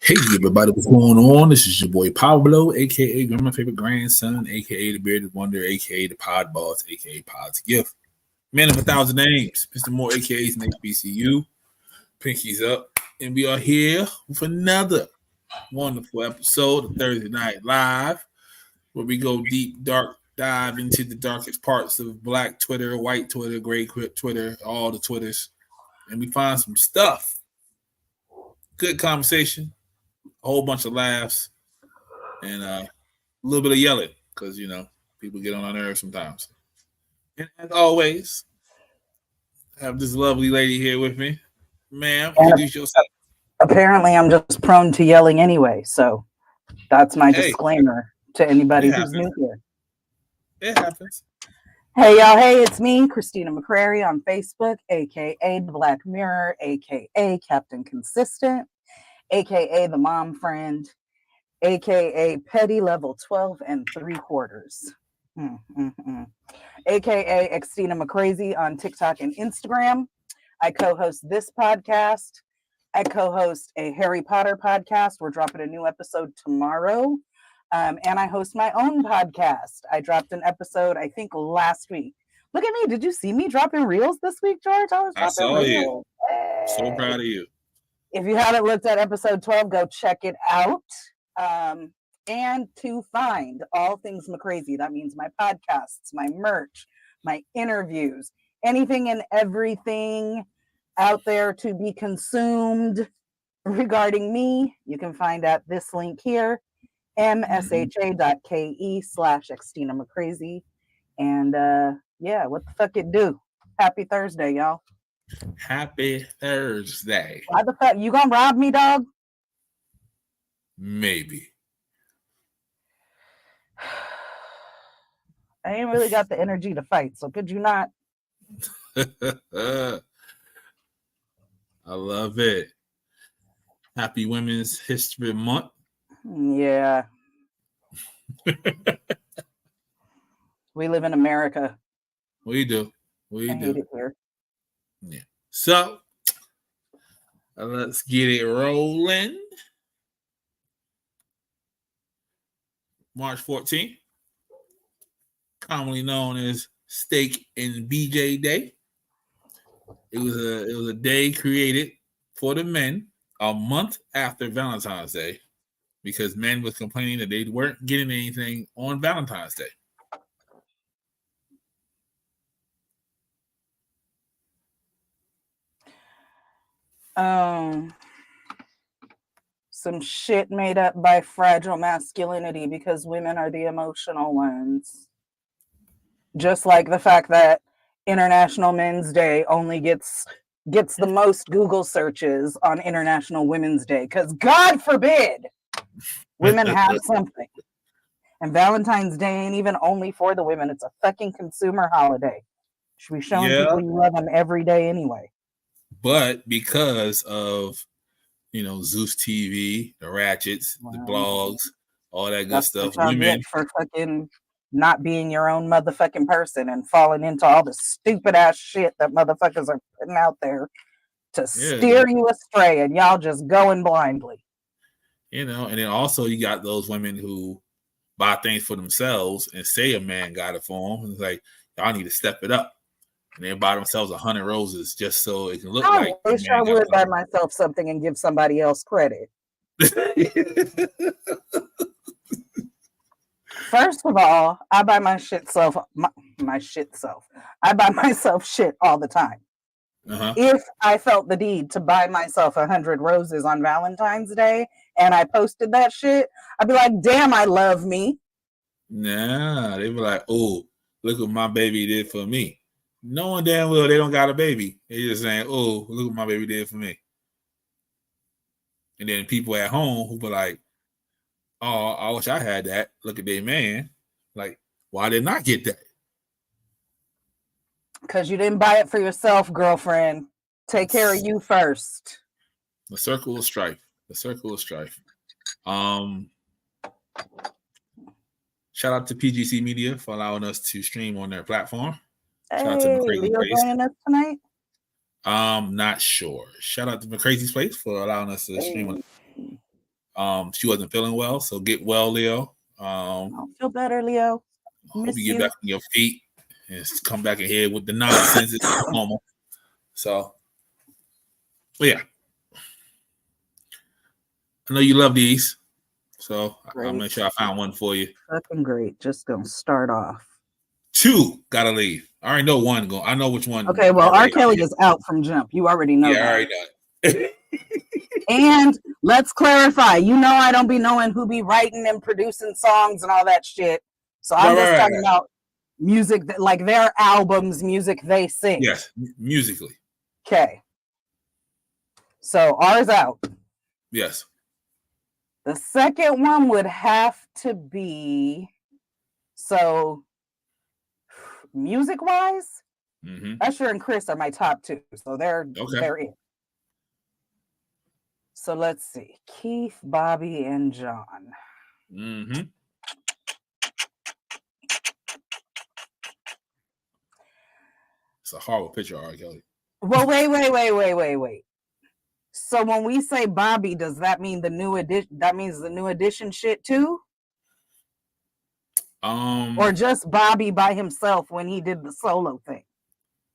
Hey everybody, what's going on? This is your boy Pablo, aka my favorite grandson, aka the bearded wonder, aka the pod boss, aka Pod's gift. Man of 1,000 names, Mr. Moore, aka in HBCU. Pinkies up, and we are here with another wonderful episode of Thursday Night Live, where we go deep, dark dive into the darkest parts of Black Twitter, white Twitter, gray Twitter, all the Twitters, and we find some stuff. Good conversation, a whole bunch of laughs, and a little bit of yelling because people get on our nerves sometimes. And as always, I have this lovely lady here with me, ma'am. And Introduce yourself. apparently, I'm just prone to yelling anyway. So that's my Hey, disclaimer to it anybody who's happens. new here. It happens. Hey, y'all. Hey, it's me, Christina McCrary on Facebook, aka The Black Mirror, aka Captain Consistent, aka The Mom Friend, aka Petty Level 12 and 3/4. AKA Xtina McCrazy on TikTok and Instagram. I co-host this podcast. I co-host a Harry Potter podcast. We're dropping a new episode tomorrow. And I host my own podcast. I dropped an episode, I think, last week. Look at me. Did you see me dropping reels this week, George? I saw you. Hey. So proud of you. If you haven't looked at episode 12, go check it out. And to find all things McCrazy, that means my podcasts, my merch, my interviews, anything and everything out there to be consumed regarding me, you can find at this link here, msha.ke/Xtina McCrazy. And yeah, what the fuck it do? Happy Thursday, y'all. Happy Thursday. Why the fuck? You gonna rob me, dog? Maybe. I ain't really got the energy to fight, so could you not? I love it. Happy Women's History Month. Yeah. We live in America. We do. I hate it here. Yeah. So let's get it rolling. March 14th, commonly known as Steak and BJ Day. It was a day created for the men a month after Valentine's Day because men was complaining that they weren't getting anything on Valentine's Day. Some shit made up by fragile masculinity because women are the emotional ones. Just like the fact that International Men's Day only gets the most Google searches on International Women's Day because God forbid women have something. And Valentine's Day ain't even only for the women. It's a fucking consumer holiday. Should be showing people you love them every day anyway. But because of Zeus TV, the Ratchets, the blogs, all that good stuff, women for fucking not being your own motherfucking person and falling into all the stupid ass shit that motherfuckers are putting out there to steer you astray, and y'all just going blindly. And then also you got those women who buy things for themselves and say a man got it for them. It's like, y'all need to step it up. And they buy themselves 100 roses just so it can look like. I wish I would buy myself something and give somebody else credit. First of all, I buy my shit self. My shit self. I buy myself shit all the time. Uh-huh. If I felt the need to buy myself 100 roses on Valentine's Day and I posted that shit, I'd be like, damn, I love me. Nah, they be like, oh, look what my baby did for me. Knowing damn well they don't got a baby. They just saying, oh, look what my baby did for me. And then people at home who be like, oh, I wish I had that. Look at their man. Like, why did not get that? Because you didn't buy it for yourself, girlfriend. Take care of you first. The circle of strife. Shout out to PGC Media for allowing us to stream on their platform. Shout out to Leo joining us tonight. Not sure. Shout out to McCrazy's Place for allowing us to stream on. She wasn't feeling well, so get well, Leo. I'll feel better, Leo. Hope you get back on your feet and come back in here with the nonsense. It's normal. So, yeah. I know you love these, so Great. I'll make sure I found one for you. Fucking great. Just gonna start off. 2 gotta leave. I already know one going. I know which one. Okay, well, R. Kelly is out from Jump. You already know. Yeah, that. I already know. And let's clarify. You know, I don't be knowing who be writing and producing songs and all that shit. So I'm just talking about music, that, like their albums, music they sing. Yes, musically. Okay. So R's out. Yes. The second one would have to be, so music-wise, Usher and Chris are my top 2. So they're in. So let's see. Keith, Bobby, and John. It's a horrible picture of R. Kelly. Well, wait. So when we say Bobby, does that mean the new edition? That means the new edition shit too? Or just Bobby by himself when he did the solo thing?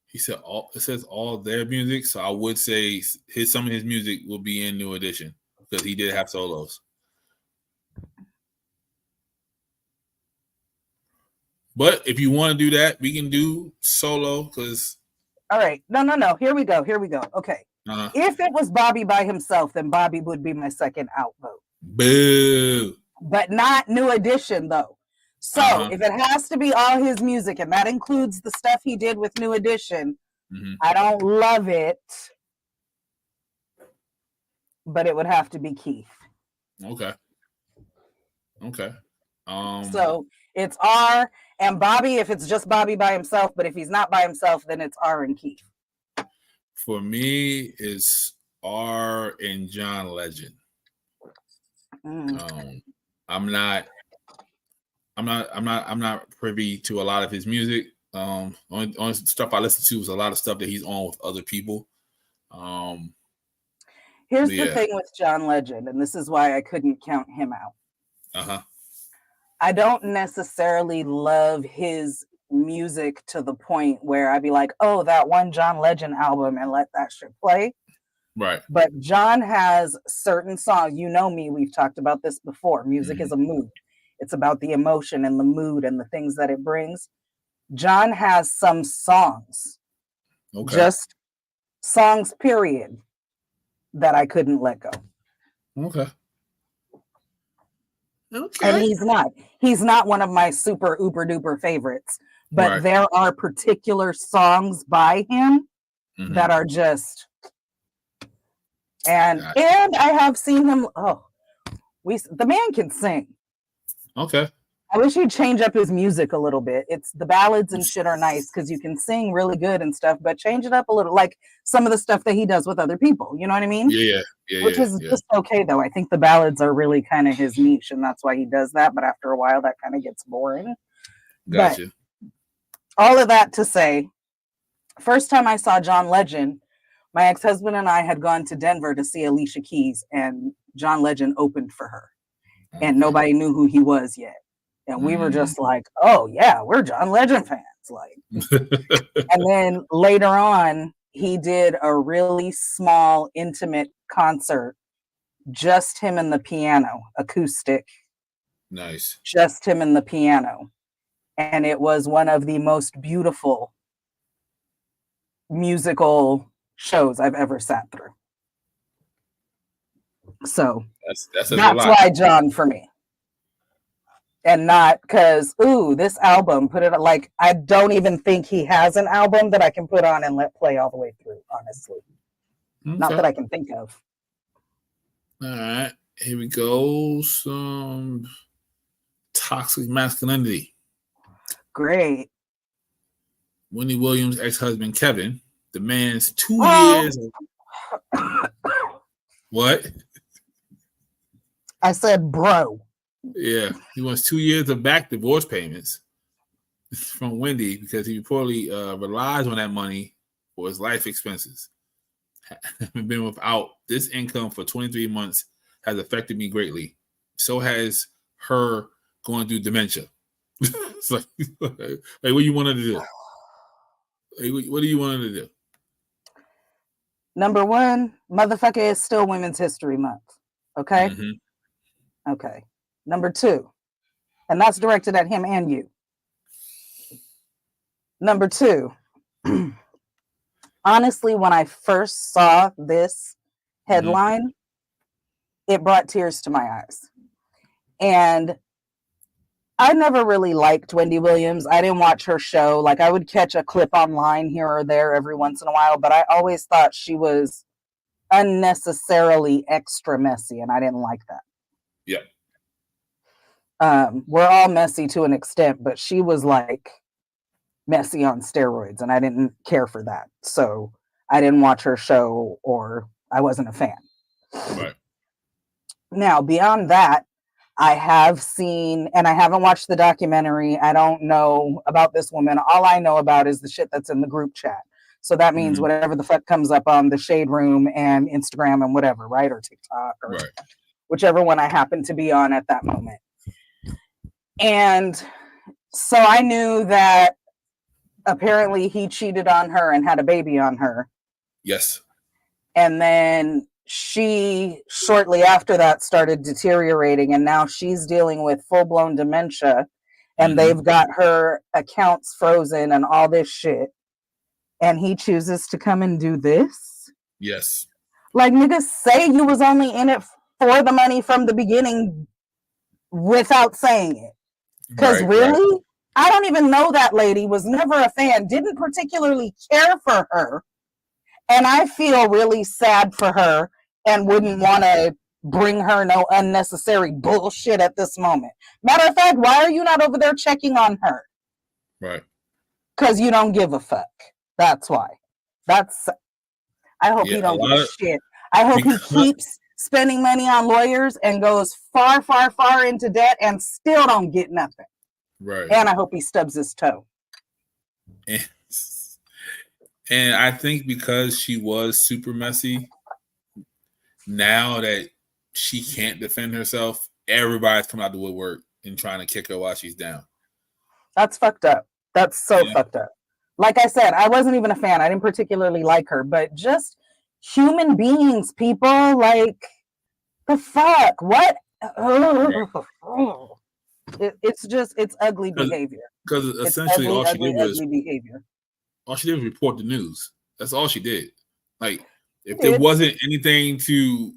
He said it says all their music, so I would say some of his music will be in New Edition because he did have solos. But if you want to do that, we can do solo because. All right, no. Here we go. Okay, if it was Bobby by himself, then Bobby would be my second outvote. Boo. But not New Edition though. So if it has to be all his music, and that includes the stuff he did with New Edition, I don't love it, but it would have to be Keith. Okay. So it's R and Bobby if it's just Bobby by himself, but if he's not by himself, then it's R and Keith. For me, it's R and John Legend. I'm not privy to a lot of his music. Only stuff I listen to is a lot of stuff that he's on with other people. Here's the thing with John Legend, and this is why I couldn't count him out. I don't necessarily love his music to the point where I'd be like, oh, that one John Legend album and let that shit play. Right. But John has certain songs. You know me, we've talked about this before. Music is a mood. It's about the emotion and the mood and the things that it brings. John has some songs, just songs, period, that I couldn't let go. Okay. And he's not one of my super uber duper favorites, but there are particular songs by him that are just, and I have seen him. The man can sing. Okay. I wish he'd change up his music a little bit. It's the ballads and shit are nice because you can sing really good and stuff, but change it up a little, like some of the stuff that he does with other people. You know what I mean? Yeah. Which is just okay though. I think the ballads are really kind of his niche, and that's why he does that. But after a while, that kind of gets boring. Gotcha. But all of that to say, first time I saw John Legend, my ex-husband and I had gone to Denver to see Alicia Keys, and John Legend opened for her, and nobody knew who he was yet. And we were just like, oh, yeah, we're John Legend fans. Like, and then later on, he did a really small, intimate concert, just him and the piano, acoustic. Nice. Just him and the piano. And it was one of the most beautiful musical shows I've ever sat through. So that's why John for me. And not because, this album, put it like, I don't even think he has an album that I can put on and let play all the way through, honestly. Not that I can think of. All right. Here we go. Some toxic masculinity. Great. Wendy Williams' ex-husband, Kevin, demands 2 years of... What? I said, bro. Yeah, he wants 2 years of back divorce payments from Wendy because he reportedly relies on that money for his life expenses. Having been without this income for 23 months has affected me greatly. So has her going through dementia. It's like, what do you want her to do? What do you want her to do? Number one, motherfucker, is still Women's History Month. Okay? Mm-hmm. Okay. Number two, and that's directed at him and you. Number two, honestly, when I first saw this headline, it brought tears to my eyes. And I never really liked Wendy Williams. I didn't watch her show. Like, I would catch a clip online here or there every once in a while, but I always thought she was unnecessarily extra messy, and I didn't like that. Yeah. We're all messy to an extent, but she was like messy on steroids, and I didn't care for that. So I didn't watch her show, or I wasn't a fan. Right. Now, beyond that, I have seen, and I haven't watched the documentary. I don't know about this woman. All I know about is the shit that's in the group chat. So that means whatever the fuck comes up on the Shade Room and Instagram and whatever, right? Or TikTok or whichever one I happen to be on at that moment. And so I knew that apparently he cheated on her and had a baby on her. Yes. And then she, shortly after that, started deteriorating, and now she's dealing with full-blown dementia, and they've got her accounts frozen and all this shit, and he chooses to come and do this? Yes. Like, niggas, say you was only in it for the money from the beginning without saying it. Because really, I don't even know that lady, was never a fan, didn't particularly care for her, and I feel really sad for her and wouldn't want to bring her no unnecessary bullshit at this moment. Matter of fact, why are you not over there checking on her? Right. Because you don't give a fuck. That's why. I hope he don't give a shit. I hope he keeps spending money on lawyers and goes far, far, far into debt and still don't get nothing. Right. And I hope he stubs his toe. And I think because she was super messy, now that she can't defend herself, everybody's coming out the woodwork and trying to kick her while she's down. That's fucked up. That's so fucked up. Like I said, I wasn't even a fan. I didn't particularly like her, but just human beings, people, like, the fuck? What? It's ugly behavior. Because essentially all she did was report the news. That's all she did. Like, if there wasn't anything to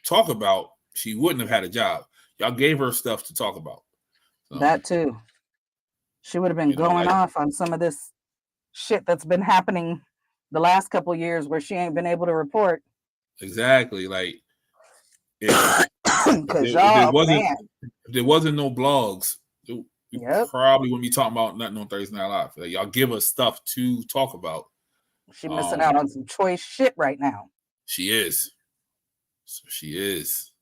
talk about, she wouldn't have had a job. Y'all gave her stuff to talk about. So, that too. She would have been going off on some of this shit that's been happening the last couple years where she ain't been able to report. Exactly. Like, if there wasn't no blogs, we probably wouldn't be talking about nothing on Thursday Night Live. Like, y'all give us stuff to talk about. She's missing out on some choice shit right now. She is. So she is.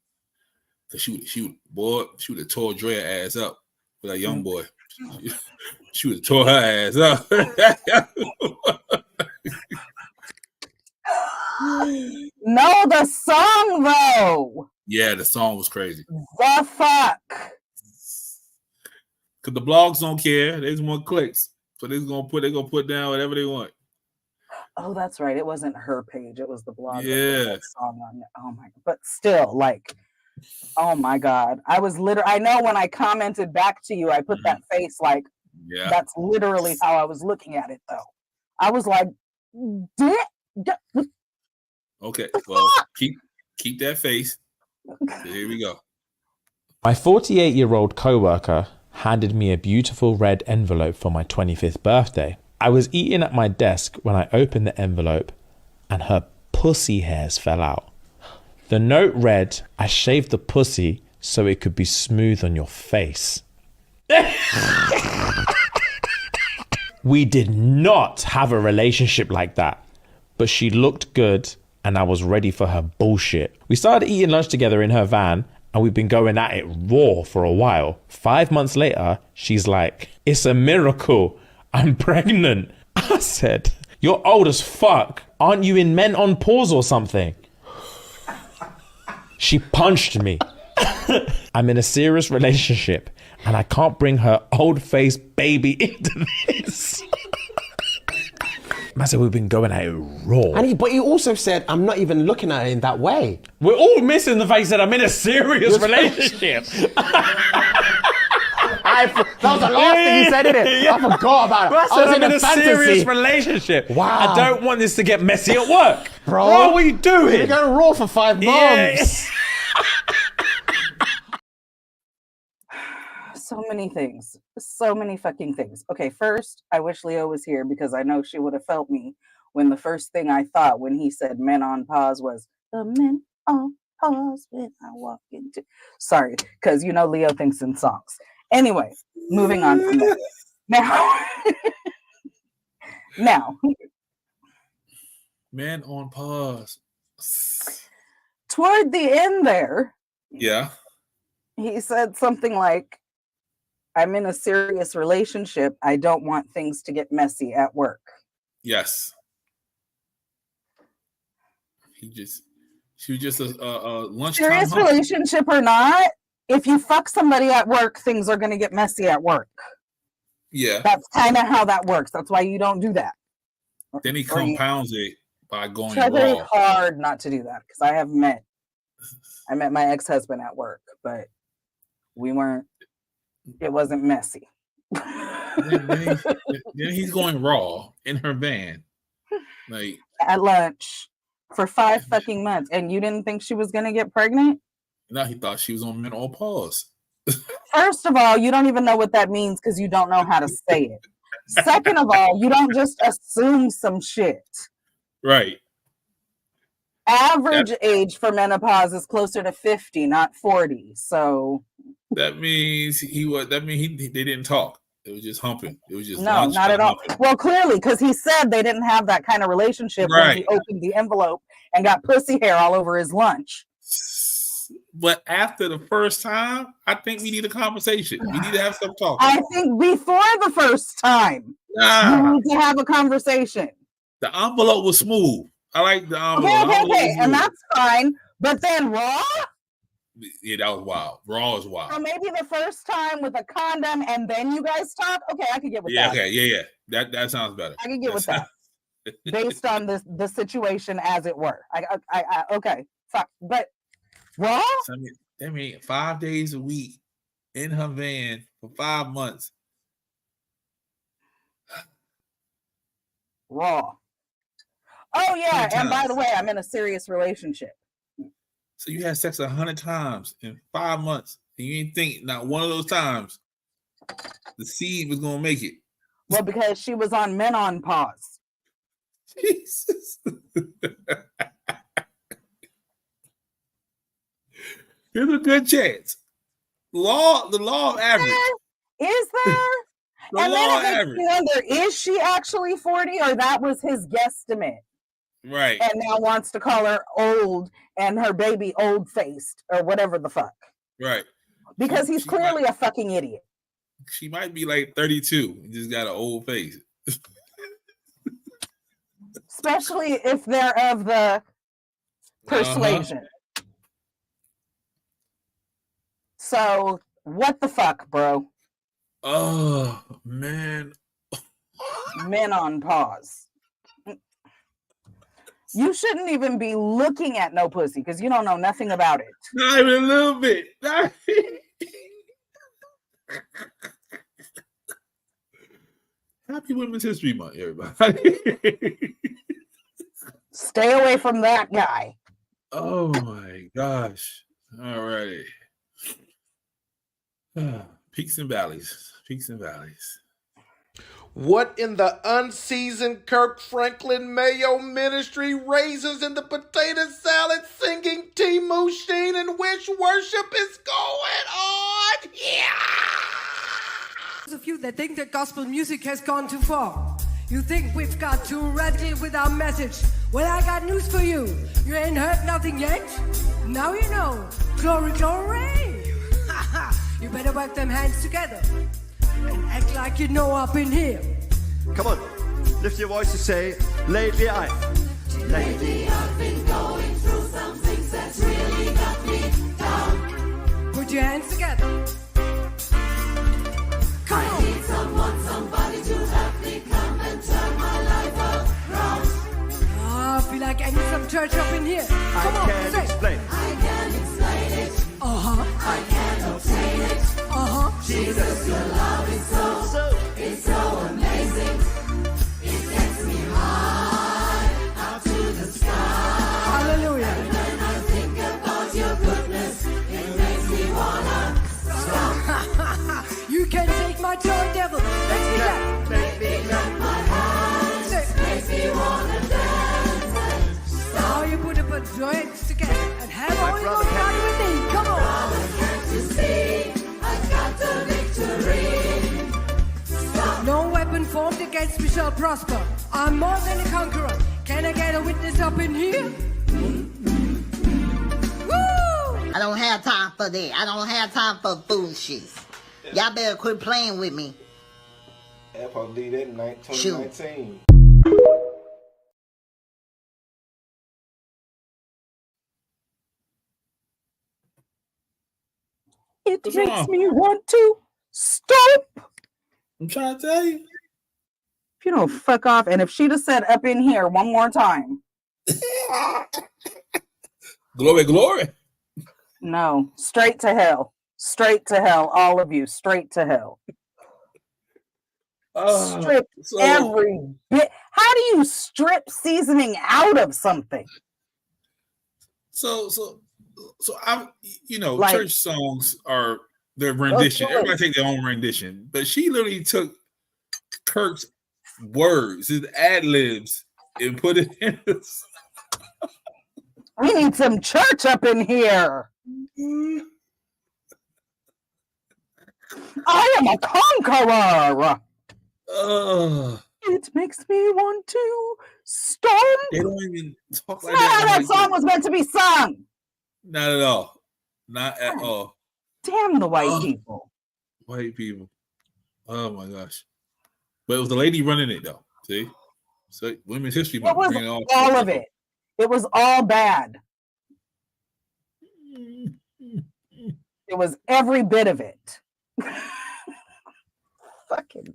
Cause she would have tore Drea ass up with that young boy. She would have tore her ass up. No, the song though. Yeah, the song was crazy. The fuck. Cause the blogs don't care. They just want clicks. So they're gonna put down whatever they want. Oh, that's right. It wasn't her page. It was the blog. Yeah. Song on it. Oh my. But still, like, oh my God. I was I know when I commented back to you, I put that face like, that's literally how I was looking at it though. I was like, okay, well, keep that face. So here we go. My 48-year-old coworker handed me a beautiful red envelope for my 25th birthday. I was eating at my desk when I opened the envelope and her pussy hairs fell out. The note read, "I shaved the pussy so it could be smooth on your face." We did not have a relationship like that, but she looked good and I was ready for her bullshit. We started eating lunch together in her van and we've been going at it raw for a while. 5 months later, she's like, "It's a miracle. I'm pregnant." I said, "You're old as fuck. Aren't you in Men on Pause or something?" She punched me. I'm in a serious relationship and I can't bring her old-faced baby into this. Man said we've been going at it raw. But he also said, I'm not even looking at it in that way. We're all missing the fact that I'm in a serious relationship. That was the last thing he said, isn't it? Yeah. I forgot about it. I said was I'm in a fantasy. serious relationship. Wow. I don't want this to get messy at work. Bro. What are we doing? You're going raw for 5 months. So many things. So many fucking things. Okay, first, I wish Leo was here because I know she would have felt me when the first thing I thought when he said men on pause was the men on pause when I walk into. Sorry, because you know Leo thinks in songs. Anyway, moving on from that. Now, Man on pause. toward the end there, Yeah. he said something like, I'm in a serious relationship. I don't want things to get messy at work. Yes. She was just a lunchtime. Serious hump. relationship or not, if you fuck somebody at work, things are going to get messy at work. Yeah. That's kind of how that works. That's why you don't do that. Then he Or you compounds it by going try very raw. hard not to do that because I met my ex-husband at work, but it wasn't messy. Then he's going raw in her van. Like, At lunch for 5 fucking months, and you didn't think she was going to get pregnant? now he thought she was on men on pause. First of all, you don't even know what that means because you don't know how to say it. Second of all, you don't just assume some shit. Right. Average age for menopause is closer to 50, not 40. So That means they didn't talk. It was just humping. It was just no, not at all. humping. Well, clearly, because he said they didn't have that kind of relationship when he Right. opened the envelope and got pussy hair all over his lunch. But after the first time, I think we need a conversation. We need to have some talk. I think before the first time, you Nah, need to have a conversation. the envelope was smooth. I like the envelope. The envelope Okay, was and smooth. that's fine. But then raw? Yeah, that was wild. Raw is wild. So maybe the first time with a condom and then you guys talk? Okay, I could get with Yeah, that. okay, yeah. That sounds better. I can get with that. Based on the situation as it were. I okay, fuck. But raw? So, I mean, 5 days a week in her van for 5 months. Raw. Oh yeah, 10 and by the times. way, I'm in a serious relationship. So you had sex 100 times in 5 months, and you didn't think not one of those times the seed was gonna make it. Well, because she was on men on pause. Jesus. There's a good chance. The law of average. Is there? The And law of then it makes average. me wonder, is she actually 40 or that was his guesstimate? Right. And now wants to call her old and her baby old faced or whatever the fuck. Right. Because he's She clearly a fucking idiot. She might be like 32 and just got an old face. Especially if they're of the persuasion. So what the fuck, bro? Oh man. Men on pause. You shouldn't even be looking at no pussy because you don't know nothing about it. Not even a little bit. Happy Women's History Month, everybody. Stay away from that guy. Oh my gosh. All righty. Peaks and valleys. Peaks and valleys. What in the unseasoned Kirk Franklin Mayo ministry, raisins in the potato salad, singing Timu Sheen and wish worship is going on? Yeah! Those of you that think that gospel music has gone too far. You think we've got too radical with our message. Well, I got news for you. You ain't heard nothing yet. Now you know. Glory, glory. You better work them hands together and act like you know up in here. Come on, lift your voice to say, lately I've been going through some things that's really got me I need some church up in here. Come on, can't say. explain. I can't explain it. I can't obtain it. Jesus, your love is it's so amazing. It gets me high up to the sky. Hallelujah. When I think about your goodness, it makes me wanna stop. You can take my joy, devil. Make me clap. Make me clap my hands. Say. Makes me wanna dance. Now you put up a joint together and have Holy Ghost party with me. Come on. Can't you see? I've got the victory. No weapon formed against me shall prosper. I'm more than a conqueror. Can I get a witness up in here? Woo! I don't have time for that. I don't have time for foolishness. Y'all better quit playing with me. That probably leave that in 2019. It What's makes wrong? me want to stop. I'm trying to tell you. If you don't fuck off, and if she'd have said up in here one more time, Glory, glory. no, straight to hell. Straight to hell, all of you, straight to hell. Strip So- every bit. How do you strip seasoning out of something? So I'm, Like- church songs are their rendition. Okay. Everybody take their own rendition, but she literally took Kirk's words, his ad libs, and put it in. We need some church up in here. I am a conqueror. It makes me want to storm. They don't even talk That's like not how that. that song was meant to be sung. Not at all. Not at all. Damn the white Oh. people. White people. Oh my gosh. But it was the lady running it though. See? So Women's History It Month. was bringing all of it. It was all bad. It was every bit of it. Fucking.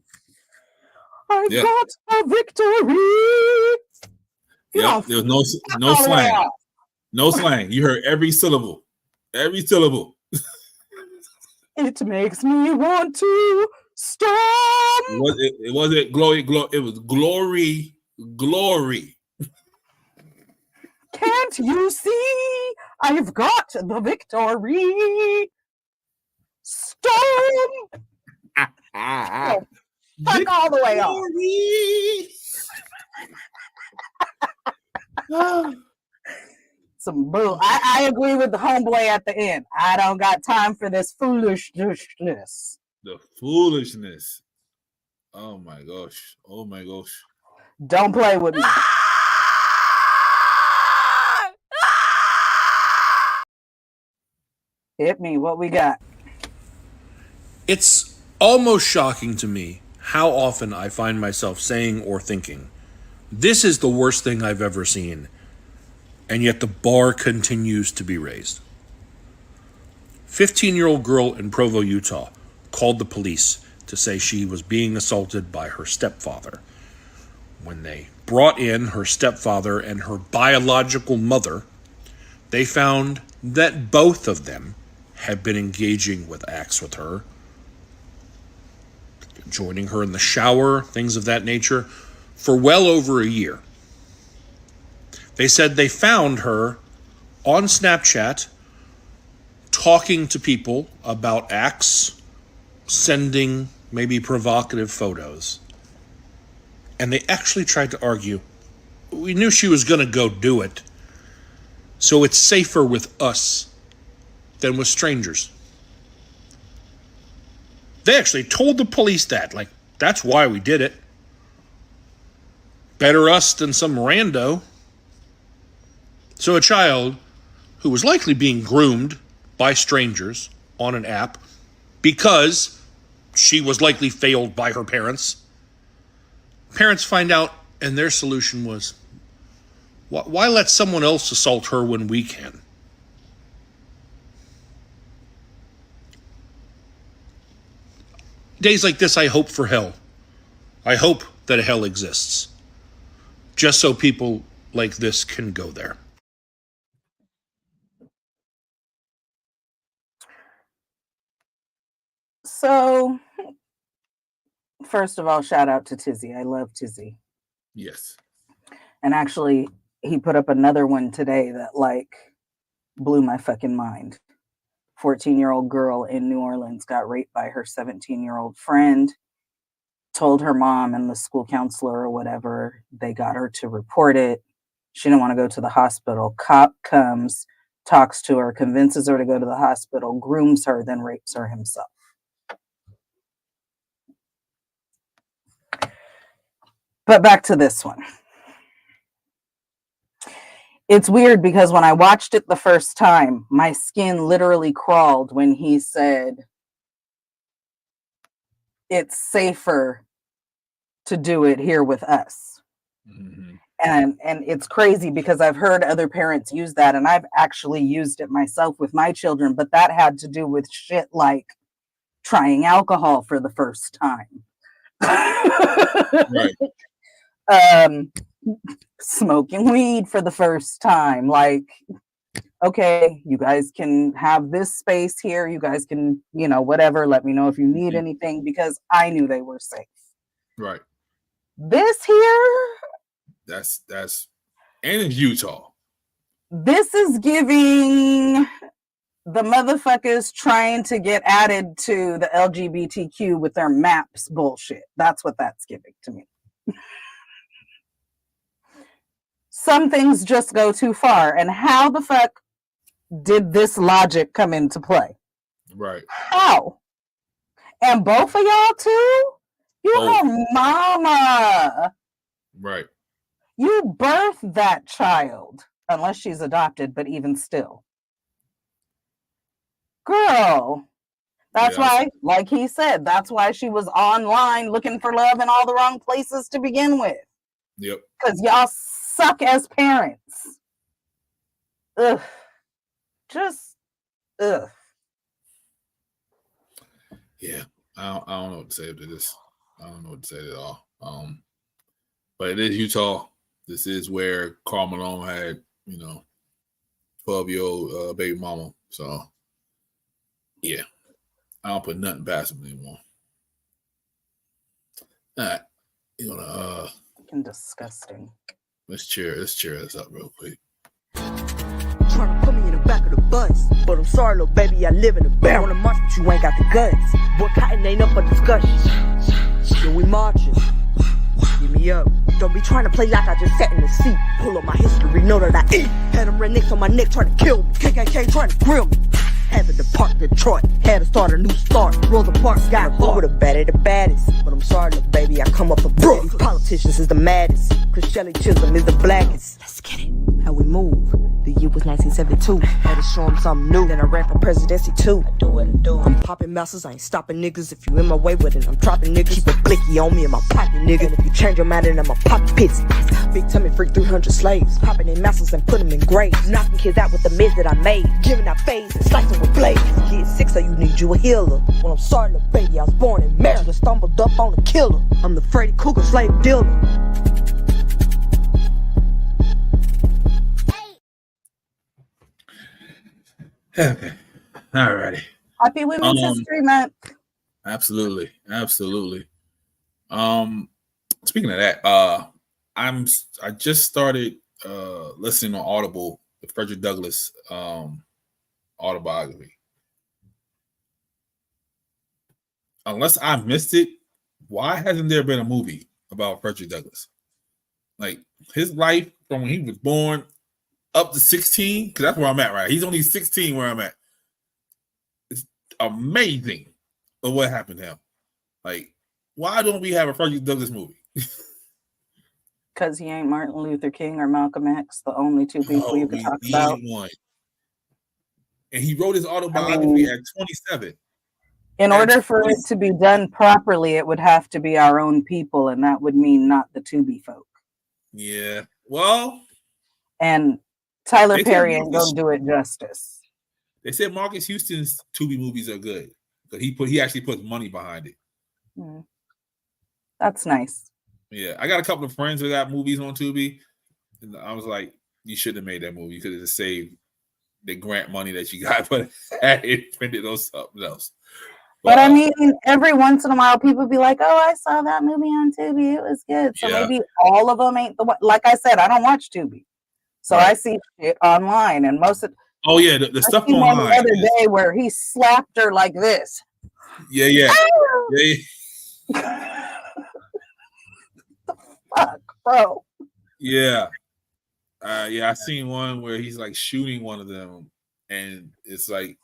I've Yeah. got a victory. You Yeah, don't there was no all the way slang. out. No slang. You heard every syllable. Every syllable. It makes me want to storm. It wasn't glory. It was glory. Glory. Can't you see? I've got the victory. Storm. Oh, fuck all the way off. Victory. Some bull. I agree with the homeboy at the end. I don't got time for this foolishness. The foolishness. Oh my gosh. Oh my gosh. Don't play with me. Hit me. What we got? It's almost shocking to me how often I find myself saying or thinking, this is the worst thing I've ever seen, and yet the bar continues to be raised. 15-year-old girl in Provo, Utah, called the police to say she was being assaulted by her stepfather. When they brought in her stepfather and her biological mother, they found that both of them had been engaging with acts with her, joining her in the shower, things of that nature, for well over a year. They said they found her on Snapchat talking to people about acts, sending maybe provocative photos. And they actually tried to argue, we knew she was going to go do it, so it's safer with us than with strangers. They actually told the police that, like, that's why we did it. Better us than some rando. So a child who was likely being groomed by strangers on an app because she was likely failed by her parents. Parents find out, and their solution was, why let someone else assault her when we can? Days like this, I hope for hell. I hope that a hell exists. Just so people like this can go there. So, first of all, shout out to Tizzy. I love Tizzy. Yes. And actually, he put up another one today that like blew my fucking mind. 14-year-old girl in New Orleans got raped by her 17-year-old friend, told her mom and the school counselor or whatever. They got her to report it. She didn't want to go to the hospital. Cop comes, talks to her, convinces her to go to the hospital, grooms her, then rapes her himself. But back to this one. It's weird because when I watched it the first time, my skin literally crawled when he said, it's safer to do it here with us. Mm-hmm. And it's crazy because I've heard other parents use that, and I've actually used it myself with my children, but that had to do with shit like trying alcohol for the first time. Right. Smoking weed for the first time. Like, okay, you guys can have this space here. You guys can, whatever. Let me know if you need anything, because I knew they were safe. Right. This here, that's and in Utah. This is giving the motherfuckers trying to get added to the LGBTQ with their maps bullshit. That's what that's giving to me. Some things just go too far. And how the fuck did this logic come into play? Right. How? And both of y'all too? You're her mama. Right. You birthed that child. Unless she's adopted, but even still. Girl. That's why, like he said, that's why she was online looking for love in all the wrong places to begin with. Yep. Because y'all suck as parents. Ugh. Just, ugh. Yeah. I don't know what to say to this. I don't know what to say at all. But it is Utah. This is where Karl Malone had, 12-year-old baby mama. So, yeah. I don't put nothing past him anymore. All right. Fucking disgusting. Let's cheer this up real quick. Trying to put me in the back of the bus, but I'm sorry, little baby, I live in a barrel. Wanna march, but you ain't got the guts. Boy, cotton ain't up for discussion. So we marching. Give me up. Don't be trying to play like I just sat in the seat. Pull up my history, know that I eat. Had them rednecks on my neck trying to kill me. KKK trying to grill me. Had to depart Detroit, had to start a new start. Rosa Parks got a boy with a baddie the baddest. But I'm sorry, little baby, I come up for bro. These politicians is the maddest. Cause Shelly Chisholm is the blackest. Let's get it. How we move. The year was 1972. Had to show them something new. Then I ran for presidency too. I do it. I'm popping mouses, I ain't stopping niggas. If you in my way with it, I'm dropping niggas. Keep a blicky on me in my pocket, nigga. And if you change your mind, then I'ma pop pits. Big tummy freak 300 slaves. Popping in mouses and put them in graves. Knocking kids out with the mids that I made. Giving out fades and slicing with blades. Kid 6, so you need you a healer. Well, I'm sorry, little baby, I was born in Maryland. Stumbled up on a killer. I'm the Freddy Cougar slave dealer. Okay. All righty. Happy Women's History Month. Absolutely. Speaking of that, I just started listening on Audible, the Frederick Douglass autobiography. Unless I missed it, why hasn't there been a movie about Frederick Douglass? Like his life from when he was born up to 16, because that's where I'm at, right? He's only 16 where I'm at. It's amazing of what happened to him. Like, why don't we have a Frederick Douglass movie? Because he ain't Martin Luther King or Malcolm X, the only two people you can talk about. One. And he wrote his autobiography at 27. In order for it to be done properly, it would have to be our own people, and that would mean not the Tubi folk. Yeah. Well. And Tyler Perry ain't gonna do it justice. They said Marcus Houston's Tubi movies are good, but he actually puts money behind it. That's nice. Yeah, I got a couple of friends that got movies on Tubi. And I was like, you shouldn't have made that movie. You could have just saved the grant money that you got, but had it spent it on something else. But I mean, every once in a while, people be like, "Oh, I saw that movie on Tubi. It was good." So maybe all of them ain't the one. Like I said, I don't watch Tubi, so I see shit online, and most of the stuff I seen one online the other day where he slapped her like this. Yeah. The fuck, bro. Yeah. I seen one where he's like shooting one of them, and it's like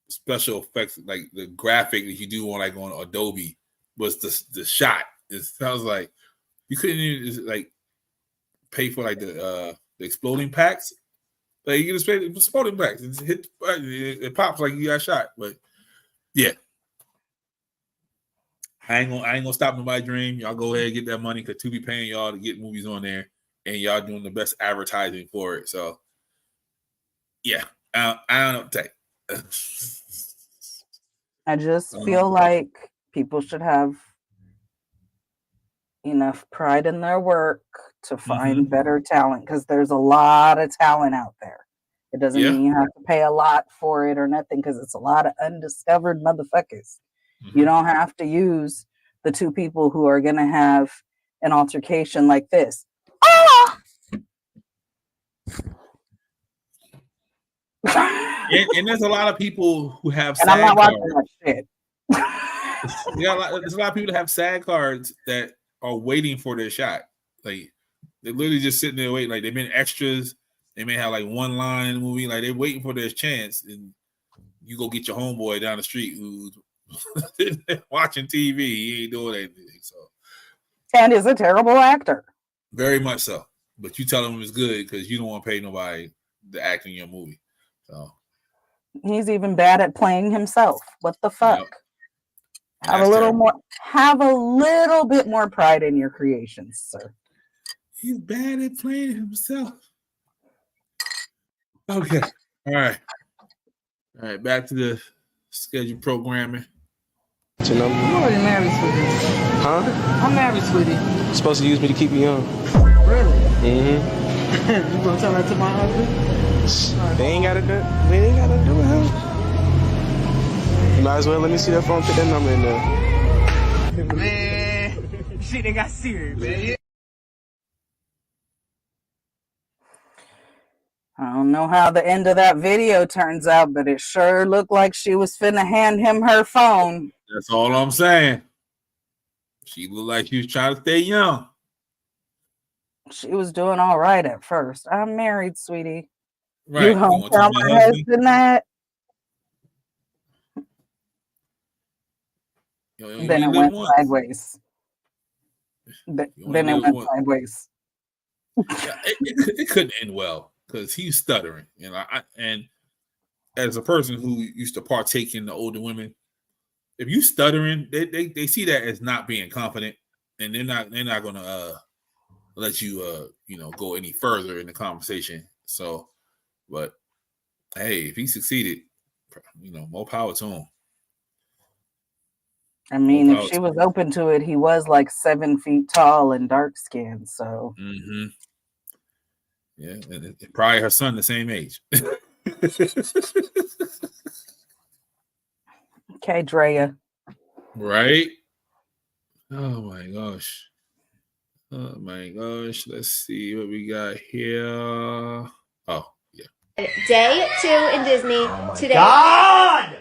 special effects, like the graphic that you do on Adobe was the shot. It sounds like you couldn't even like pay for like the exploding packs. Like you just pay the exploding packs. It pops like you got shot. But yeah. I ain't gonna stop nobody's dream. Y'all go ahead and get that money because Tubi paying y'all to get movies on there, and y'all doing the best advertising for it. So, yeah, I don't know what to take. I just feel like people should have enough pride in their work to find better talent, because there's a lot of talent out there. It doesn't mean you have to pay a lot for it or nothing, because it's a lot of undiscovered motherfuckers. You don't have to use the two people who are going to have an altercation like this. And there's a lot of people who have and I'm SAG not watching cards. that shit. There's a lot of people that have SAG cards that are waiting for their shot. Like they're literally just sitting there waiting. Like they've been extras. They may have like one line in the movie. Like they're waiting for their chance. And you go get your homeboy down the street who's watching TV. He ain't doing anything. So, and is a terrible actor. Very much so. But you tell him it's good because you don't want to pay nobody to act in your movie. So he's even bad at playing himself. What the fuck? Yep. Have a little bit more pride in your creations, sir. He's bad at playing himself. Okay. All right. Back to the scheduled programming. I'm already married, sweetie. Huh? I'm married, sweetie. You're supposed to use me to keep you young. Really? Mm-hmm. You gonna tell that to my husband? They ain't gotta do it, huh? You might as well let me see that phone, put that number in there. Man, shit, they got serious, man. I don't know how the end of that video turns out, but it sure looked like she was finna hand him her phone. That's all I'm saying. She looked like she was trying to stay young. She was doing all right at first. I'm married, sweetie. Right. You gonna tell my husband that? Then it went sideways. Then it went sideways. Yeah, it couldn't end well because he's stuttering. And as a person who used to partake in the older women, if you stuttering, they see that as not being confident, and they're not gonna let you go any further in the conversation. So, but hey, if he succeeded, more power to him. I mean, if she was open to it, he was like 7 feet tall and dark skinned. So, yeah, and probably her son the same age. Okay, Drea. Right? Oh my gosh. Let's see what we got here. Oh, yeah. Day 2 in Disney. Today. God!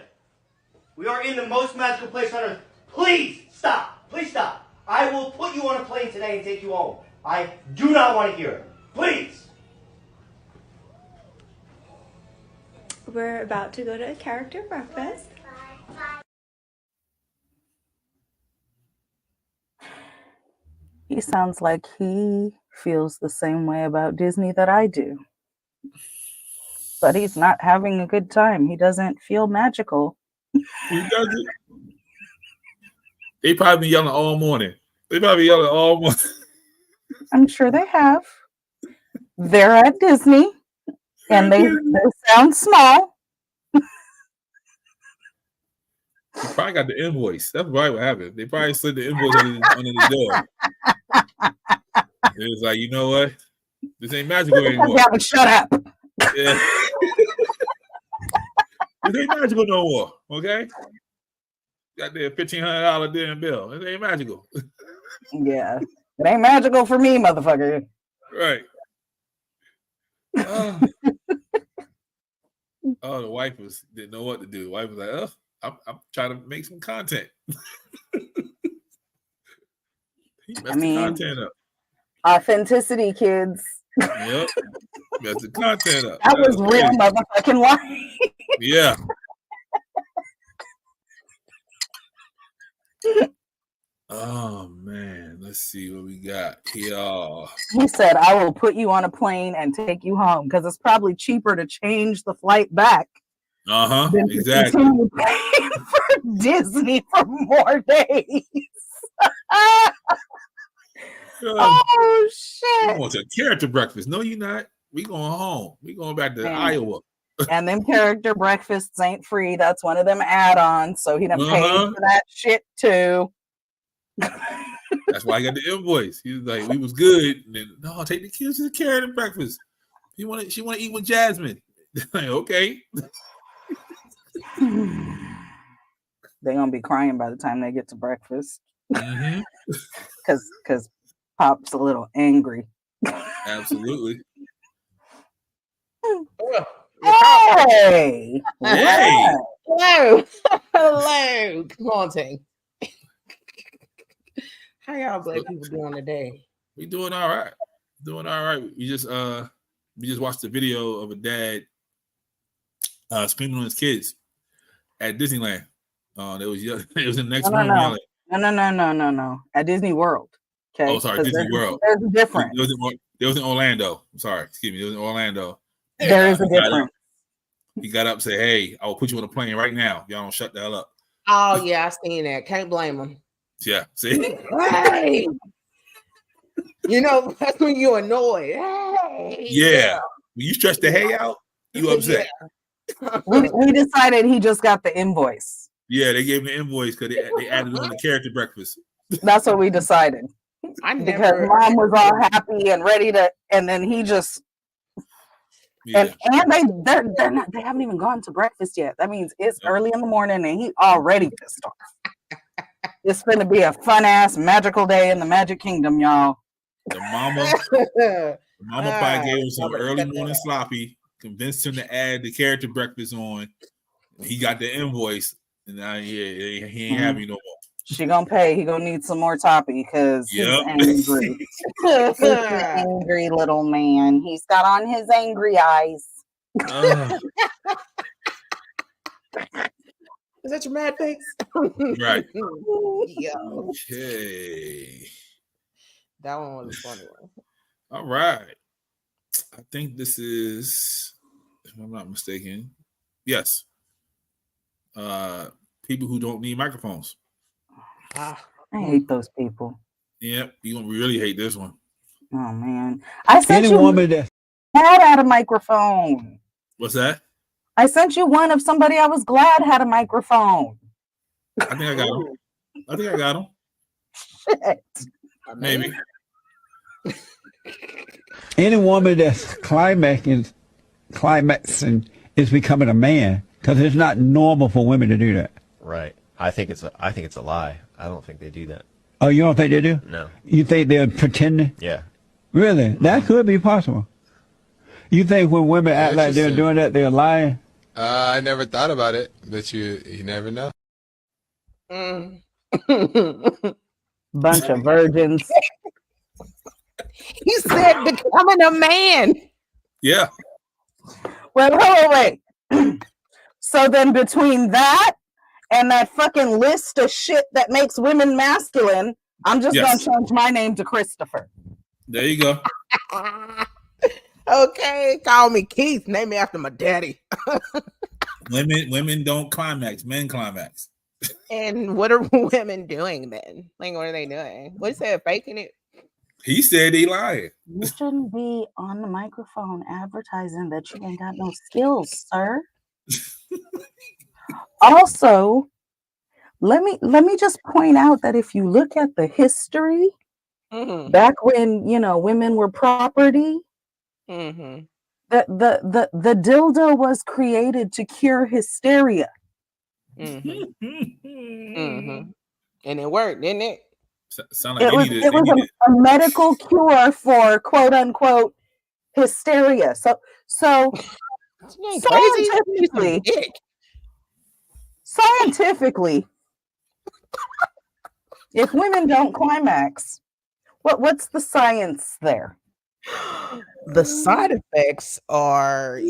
We are in the most magical place on earth. Please stop. Please stop. I will put you on a plane today and take you home. I do not want to hear it. Please. We're about to go to a character breakfast. He sounds like he feels the same way about Disney that I do. But he's not having a good time. He doesn't feel magical. He doesn't. They probably been yelling all morning. I'm sure they have. They're at Disney, and they sound small. He probably got the invoice. That's probably what happened. They probably slid the invoice under the door. It was like, you know what? This ain't magical anymore. Yeah, but shut up. Yeah. This ain't magical no more. Okay. Got there $1,500 damn bill. It ain't magical. Yeah. It ain't magical for me, motherfucker. Right. Oh, the wife didn't know what to do. The wife was like, "Oh, I'm trying to make some content." He messed the content up. Authenticity, kids. Yep. Messed the content up. That was real motherfucking life. Yeah. Oh man, let's see what we got here. He said, "I will put you on a plane and take you home because it's probably cheaper to change the flight back." Than to Exactly. continue paying for Disney for more days. Oh shit! We want a character breakfast. No, you're not. We going home. We going back to Iowa. And them character breakfasts ain't free. That's one of them add-ons. So he done paid for that shit too. That's why I got the invoice. He was like, "We was good." And then, no, take the kids to the character breakfast. She want to eat with Jasmine. Like, okay. They're gonna be crying by the time they get to breakfast. Mm-hmm. Cause Pop's a little angry. Absolutely. Hey! Hey! Hello! Hello! Come on, Ting. How y'all black people doing today? We doing all right. Doing all right. We just watched a video of a dad screaming on his kids at Disneyland. It was in the next room yelling. No. At Disney World. Okay. Oh, sorry, Disney World. There's a difference. It was in Orlando. I'm sorry. Excuse me. It was in Orlando. There is a difference. He got up and said, "Hey, I will put you on a plane right now. Y'all don't shut the hell up." Oh, yeah, I seen that. Can't blame him. Yeah. See? Hey! You know, that's when you're annoyed. Hey! Yeah. When you stretch the hay out, you upset. Yeah. We decided he just got the invoice. Yeah, they gave him the invoice because they added on the character breakfast. That's what we decided. Because mom was all happy and ready to, and then he just and they haven't even gone to breakfast yet. That means it's early in the morning and he already pissed off. It's gonna be a fun ass magical day in the Magic Kingdom, y'all. The mama probably gave him some early morning sloppy, convinced him to add the character breakfast on. He got the invoice, and now he ain't happy no more. She gonna pay. He gonna need some more toppy because he's angry. He's an angry little man. He's got on his angry eyes. Is that your mad face? Right. Yeah. Okay. That one was a funny one. All right. I think this is, if I'm not mistaken, yes. People who don't need microphones. I hate those people. Yep, you gonna really hate this one. Oh man, I sent you one that had a microphone. What's that? I sent you one of somebody I was glad had a microphone. I think I got him. Shit. Maybe. Any woman that's climaxing is becoming a man because it's not normal for women to do that. Right. I think it's a lie. I don't think they do that. Oh, you don't think they do? No. You think they're pretending? Yeah. Really? That could be possible. You think when women act like they're doing that, they're lying? I never thought about it, but you never know. Bunch of virgins. He said becoming a man. Yeah. Wait. So then between that and that fucking list of shit that makes women masculine, I'm just gonna change my name to Christopher. There you go. Okay, call me Keith. Name me after my daddy. Women don't climax. Men climax. And what are women doing then? Like, what are they doing? What is that? Faking it? He said he lying. You shouldn't be on the microphone advertising that you ain't got no skills, sir. Also, let me just point out that if you look at the history, back when women were property, Mm-hmm. The dildo was created to cure hysteria. Mm-hmm. Mm-hmm. And it worked, didn't it? Sound like It was a medical cure for quote unquote hysteria. So You ain't crazy. scientifically, if women don't climax, what's the science there? The side effects are,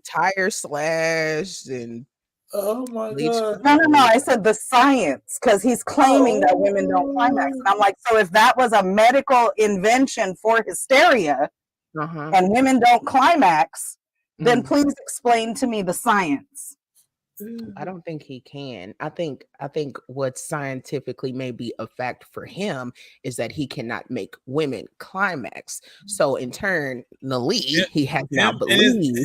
tire slash and oh my God. No. I said the science, because he's claiming that women don't climax. And I'm like, so if that was a medical invention for hysteria and women don't climax, then please explain to me the science. I don't think he can. I think what scientifically may be a fact for him is that he cannot make women climax. So in turn, he has now believed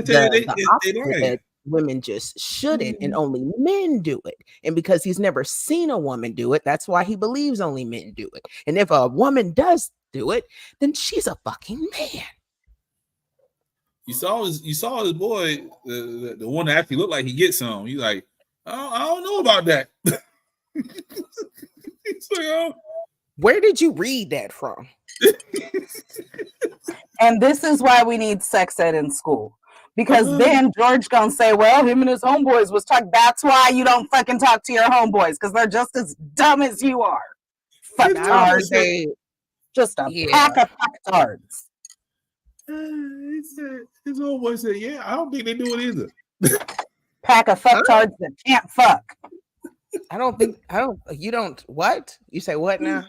that women just shouldn't and only men do it. And because he's never seen a woman do it, that's why he believes only men do it. And if a woman does do it, then she's a fucking man. You saw his boy, the one that actually looked like he gets some. He's like, I don't know about that. He's like, oh. Where did you read that from? And this is why we need sex ed in school. Because then George gonna say, well, him and his homeboys was talking. That's why you don't fucking talk to your homeboys, because they're just as dumb as you are. Fucktards. Just a pack of fucktards. His old boy said, yeah, I don't think they do it either. Pack of fucktards that can't fuck. You don't, what? You say what now?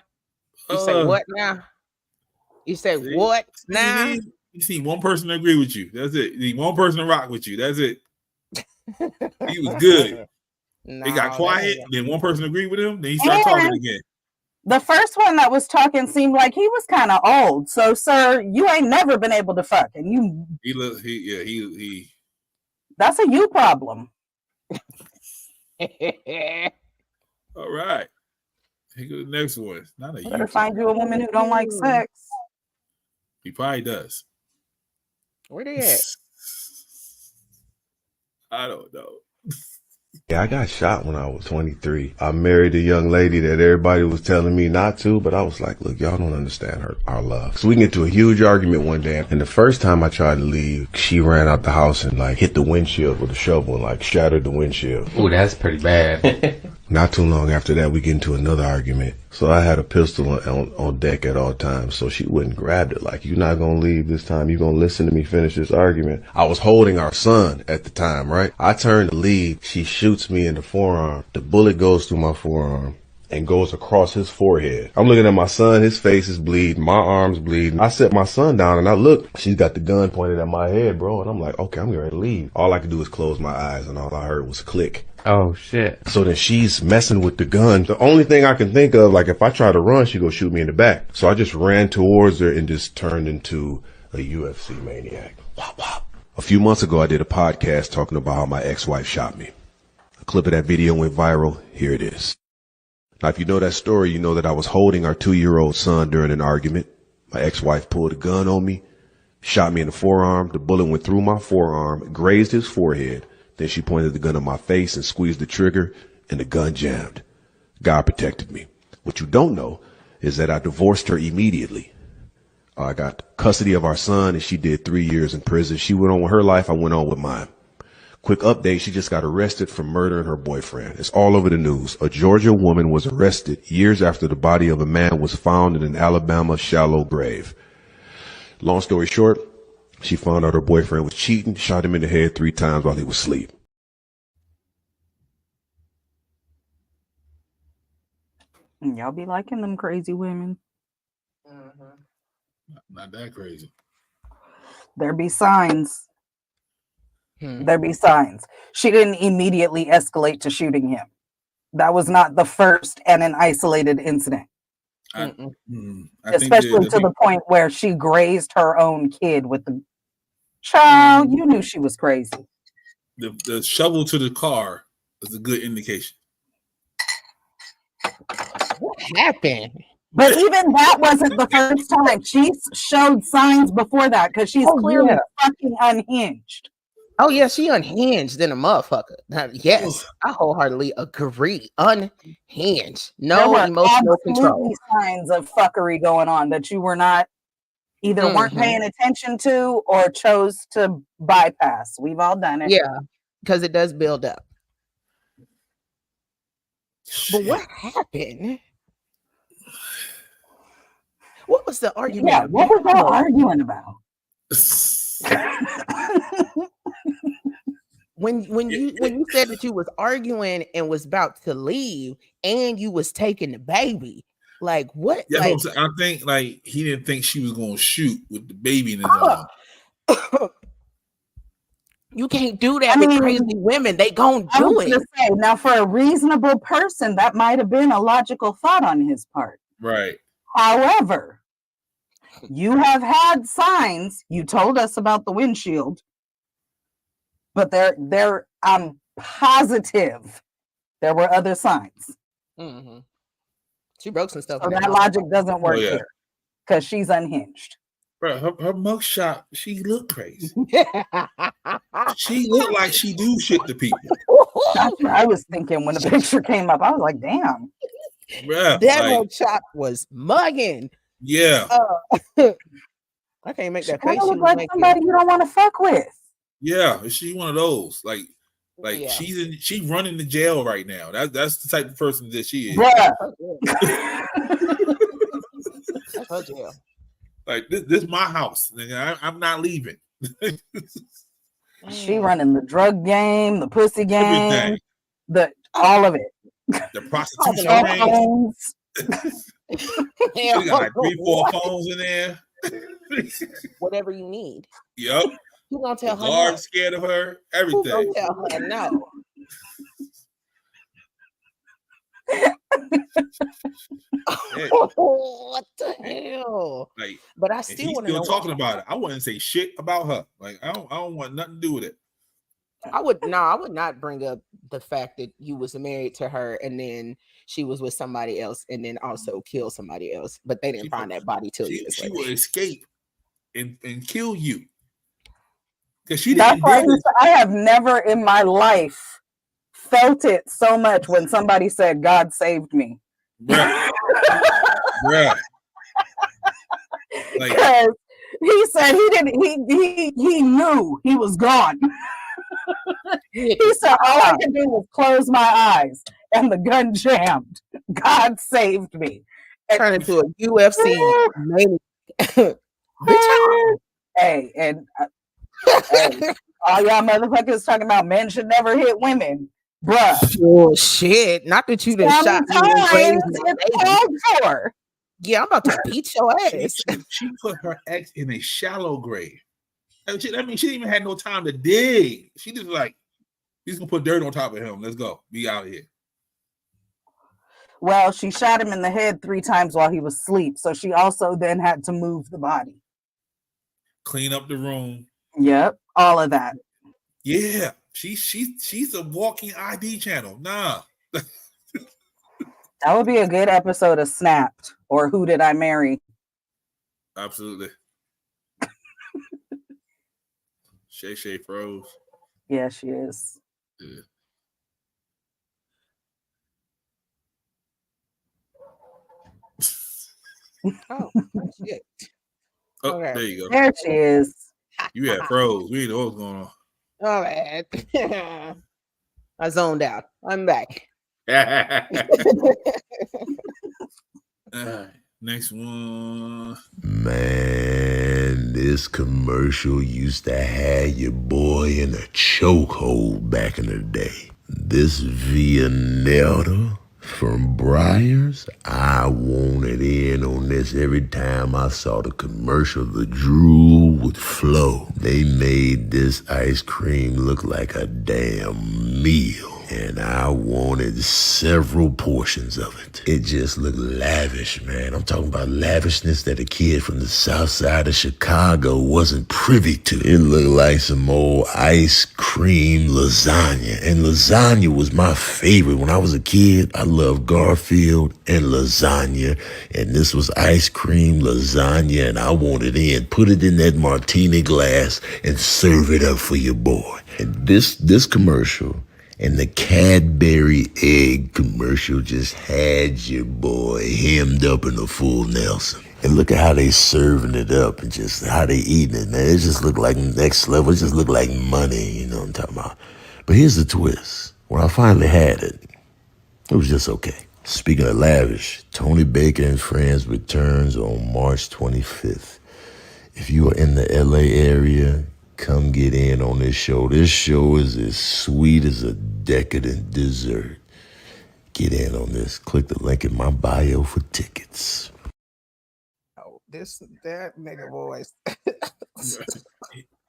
You say what now? You say what now? You see one person to agree with you. That's it. You need one person to rock with you. That's it. He was good. He got quiet. Then one person agreed with him. Then he started talking again. The first one that was talking seemed like he was kind of old. So, sir, you ain't never been able to fuck, and you. He. That's a you problem. All right. Here goes the next one. Not a you. Better find you a woman who don't like sex. He probably does. Where they at? I don't know. Yeah, I got shot when I was 23. I married a young lady that everybody was telling me not to, but I was like, look, y'all don't understand our love. So we get into a huge argument one day, and the first time I tried to leave, she ran out the house and hit the windshield with a shovel and shattered the windshield. Oh, that's pretty bad. Not too long after that, we get into another argument. So I had a pistol on deck at all times, so she wouldn't grab it. Like, you're not going to leave this time. You're going to listen to me finish this argument. I was holding our son at the time, right? I turned to leave. She shoots me in the forearm. The bullet goes through my forearm and goes across his forehead. I'm looking at my son. His face is bleeding. My arm's bleeding. I set my son down and I look. She's got the gun pointed at my head, bro. And I'm like, okay, I'm ready to leave. All I could do is close my eyes and all I heard was click. Oh, shit. So then she's messing with the gun. The only thing I can think of, if I try to run, she go shoot me in the back. So I just ran towards her and just turned into a UFC maniac. Wop, wop. A few months ago, I did a podcast talking about how my ex-wife shot me. A clip of that video went viral. Here it is. Now, if you know that story, you know that I was holding our 2-year-old son during an argument. My ex-wife pulled a gun on me, shot me in the forearm. The bullet went through my forearm, grazed his forehead. Then she pointed the gun at my face and squeezed the trigger, and the gun jammed. God protected me. What you don't know is that I divorced her immediately. I got custody of our son, and she did 3 years in prison. She went on with her life. I went on with mine. Quick update, she just got arrested for murdering her boyfriend. It's all over the news. A Georgia woman was arrested years after the body of a man was found in an Alabama shallow grave. Long story short, she found out her boyfriend was cheating, shot him in the head 3 times while he was asleep. Y'all be liking them crazy women. Not that crazy. There be signs. There be signs. She didn't immediately escalate to shooting him. That was not the first and an isolated incident. Especially to the point where she grazed her own kid with the child. You knew she was crazy. The shovel to the car is a good indication. What happened? But even that wasn't the first time. She showed signs before that because she's clearly fucking unhinged. Oh yeah, she unhinged in a motherfucker. Yes, I wholeheartedly agree. Unhinged, no emotional control. Signs of fuckery going on that you were not either weren't paying attention to or chose to bypass. We've all done it. Yeah, because it does build up. But what happened? What was the argument? Yeah, what were y'all arguing about? When you said that you was arguing and was about to leave and you was taking the baby, like what? Yeah, like, I think like he didn't think she was gonna shoot with the baby in his arm. You can't do that with crazy women. They gonna do it. Say, now, for a reasonable person, that might have been a logical thought on his part. Right. However, you have had signs. You told us about the windshield, but I'm positive there were other signs. Mm-hmm. She broke some stuff. So that logic doesn't work here because she's unhinged. Bro, her mugshot, she looked crazy. She looked like she do shit to people. That's what I was thinking when the picture came up. I was like, damn. Bruh, that mugshot was mugging. Yeah. I can't make that face. She looks like somebody you don't want to fuck with. Yeah, she one of those. Like she running to jail right now. That's the type of person that she is. That's her jail. Like this my house. I'm not leaving. She running the drug game, the pussy game, all of it. The prostitution game. She got like 3-4 phones in there. Whatever you need. Yep. Who gonna tell her? Guards scared of her. Everything. Who gonna tell her no? What the hell? Like, but I still want to know. Talking about it. I wouldn't say shit about her. Like, I don't want nothing to do with it. I would not bring up the fact that you was married to her and then she was with somebody else and then also killed somebody else, but they didn't find that body till years later. She will escape and kill you because she didn't. I have never in my life felt it so much when somebody said, "God saved me." Bruh. Because he said he didn't. He knew he was gone. He said, "All I could do was close my eyes, and the gun jammed. God saved me." Turned into a UFC maniac. Hey, and all y'all motherfuckers talking about men should never hit women. Bruh. Oh shit. Not that you done shot me. Yeah, I'm about to beat your ass. She put her ex in a shallow grave. I mean, she didn't even had no time to dig. She just like, he's gonna put dirt on top of him. Let's go. Be out of here. Well, she shot him in the head 3 times while he was asleep. So she also then had to move the body. Clean up the room. Yep. All of that. Yeah. She's a walking ID channel. Nah. That would be a good episode of Snapped or Who Did I Marry? Absolutely. Shay froze. Yeah, she is. Yeah. Oh, shit. Oh, okay. There you go. There she is. You had froze. We didn't know what was going on. All right. I zoned out. I'm back. Next one. Man, this commercial used to have your boy in a chokehold back in the day. This Vianetta from Briars, I wanted in on this every time I saw the commercial. The drool would flow. They made this ice cream look like a damn meal. and I wanted several portions of it. It just looked lavish, man. I'm talking about lavishness that a kid from the south side of Chicago wasn't privy to. It looked like some old ice cream lasagna, and lasagna was my favorite. When I was a kid, I loved Garfield and lasagna, and this was ice cream lasagna, and I wanted in. Put it in that martini glass and serve it up for your boy. And this commercial and the Cadbury egg commercial just had your boy hemmed up in a full Nelson. And look at how they serving it up and just how they eating it, man. It just looked like next level. It just looked like money, you know what I'm talking about. But here's the twist. When I finally had it, it was just okay. Speaking of lavish, Tony Baker and Friends returns on March 25th. If you are in the LA area, come get in on this show. This show is as sweet as a decadent dessert. Get in on this. Click the link in my bio for tickets. Oh, that nigga voice. And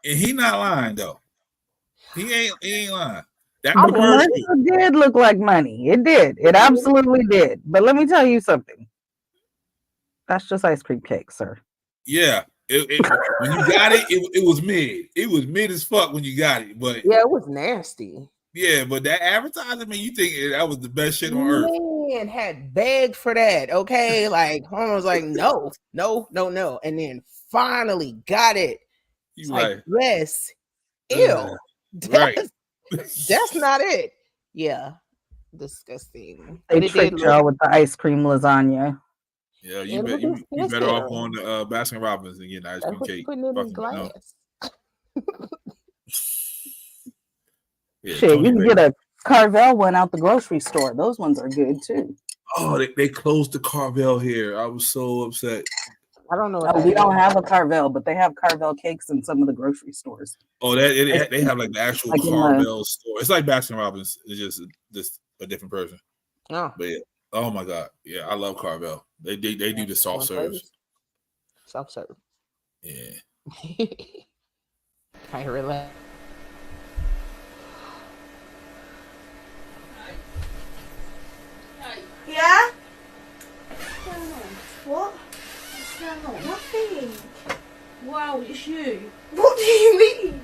he not lying though. He ain't lying. That The commercial commercial did look like money. It did. It absolutely did. But let me tell you something. That's just ice cream cake, sir. Yeah. When you got it, it was mid. It was mid as fuck when you got it. But yeah, it was nasty. Yeah, but that advertising, man, you think that was the best shit on earth. Man had begged for that. Okay. Like Homer was like, no. And then finally got it. It's like, yes. Ew. Right. That's not it. Yeah. Disgusting. They tricked y'all with the ice cream lasagna. Yeah, you better off on the Baskin Robbins and getting ice cream cake. Putting it in glass. Yeah, shit, you can get a Carvel one out the grocery store. Those ones are good too. Oh, they closed the Carvel here. I was so upset. I don't know. We don't have a Carvel, but they have Carvel cakes in some of the grocery stores. Oh, they have like the actual like Carvel store. It's like Baskin Robbins. It's just a different person. Oh, but yeah. Oh my god, yeah, I love Carvel. They do the soft serves. Soft serve. Yeah. I relax. Yeah? What's going on? What? What's going on? Nothing. Wow, it's you. What do you mean?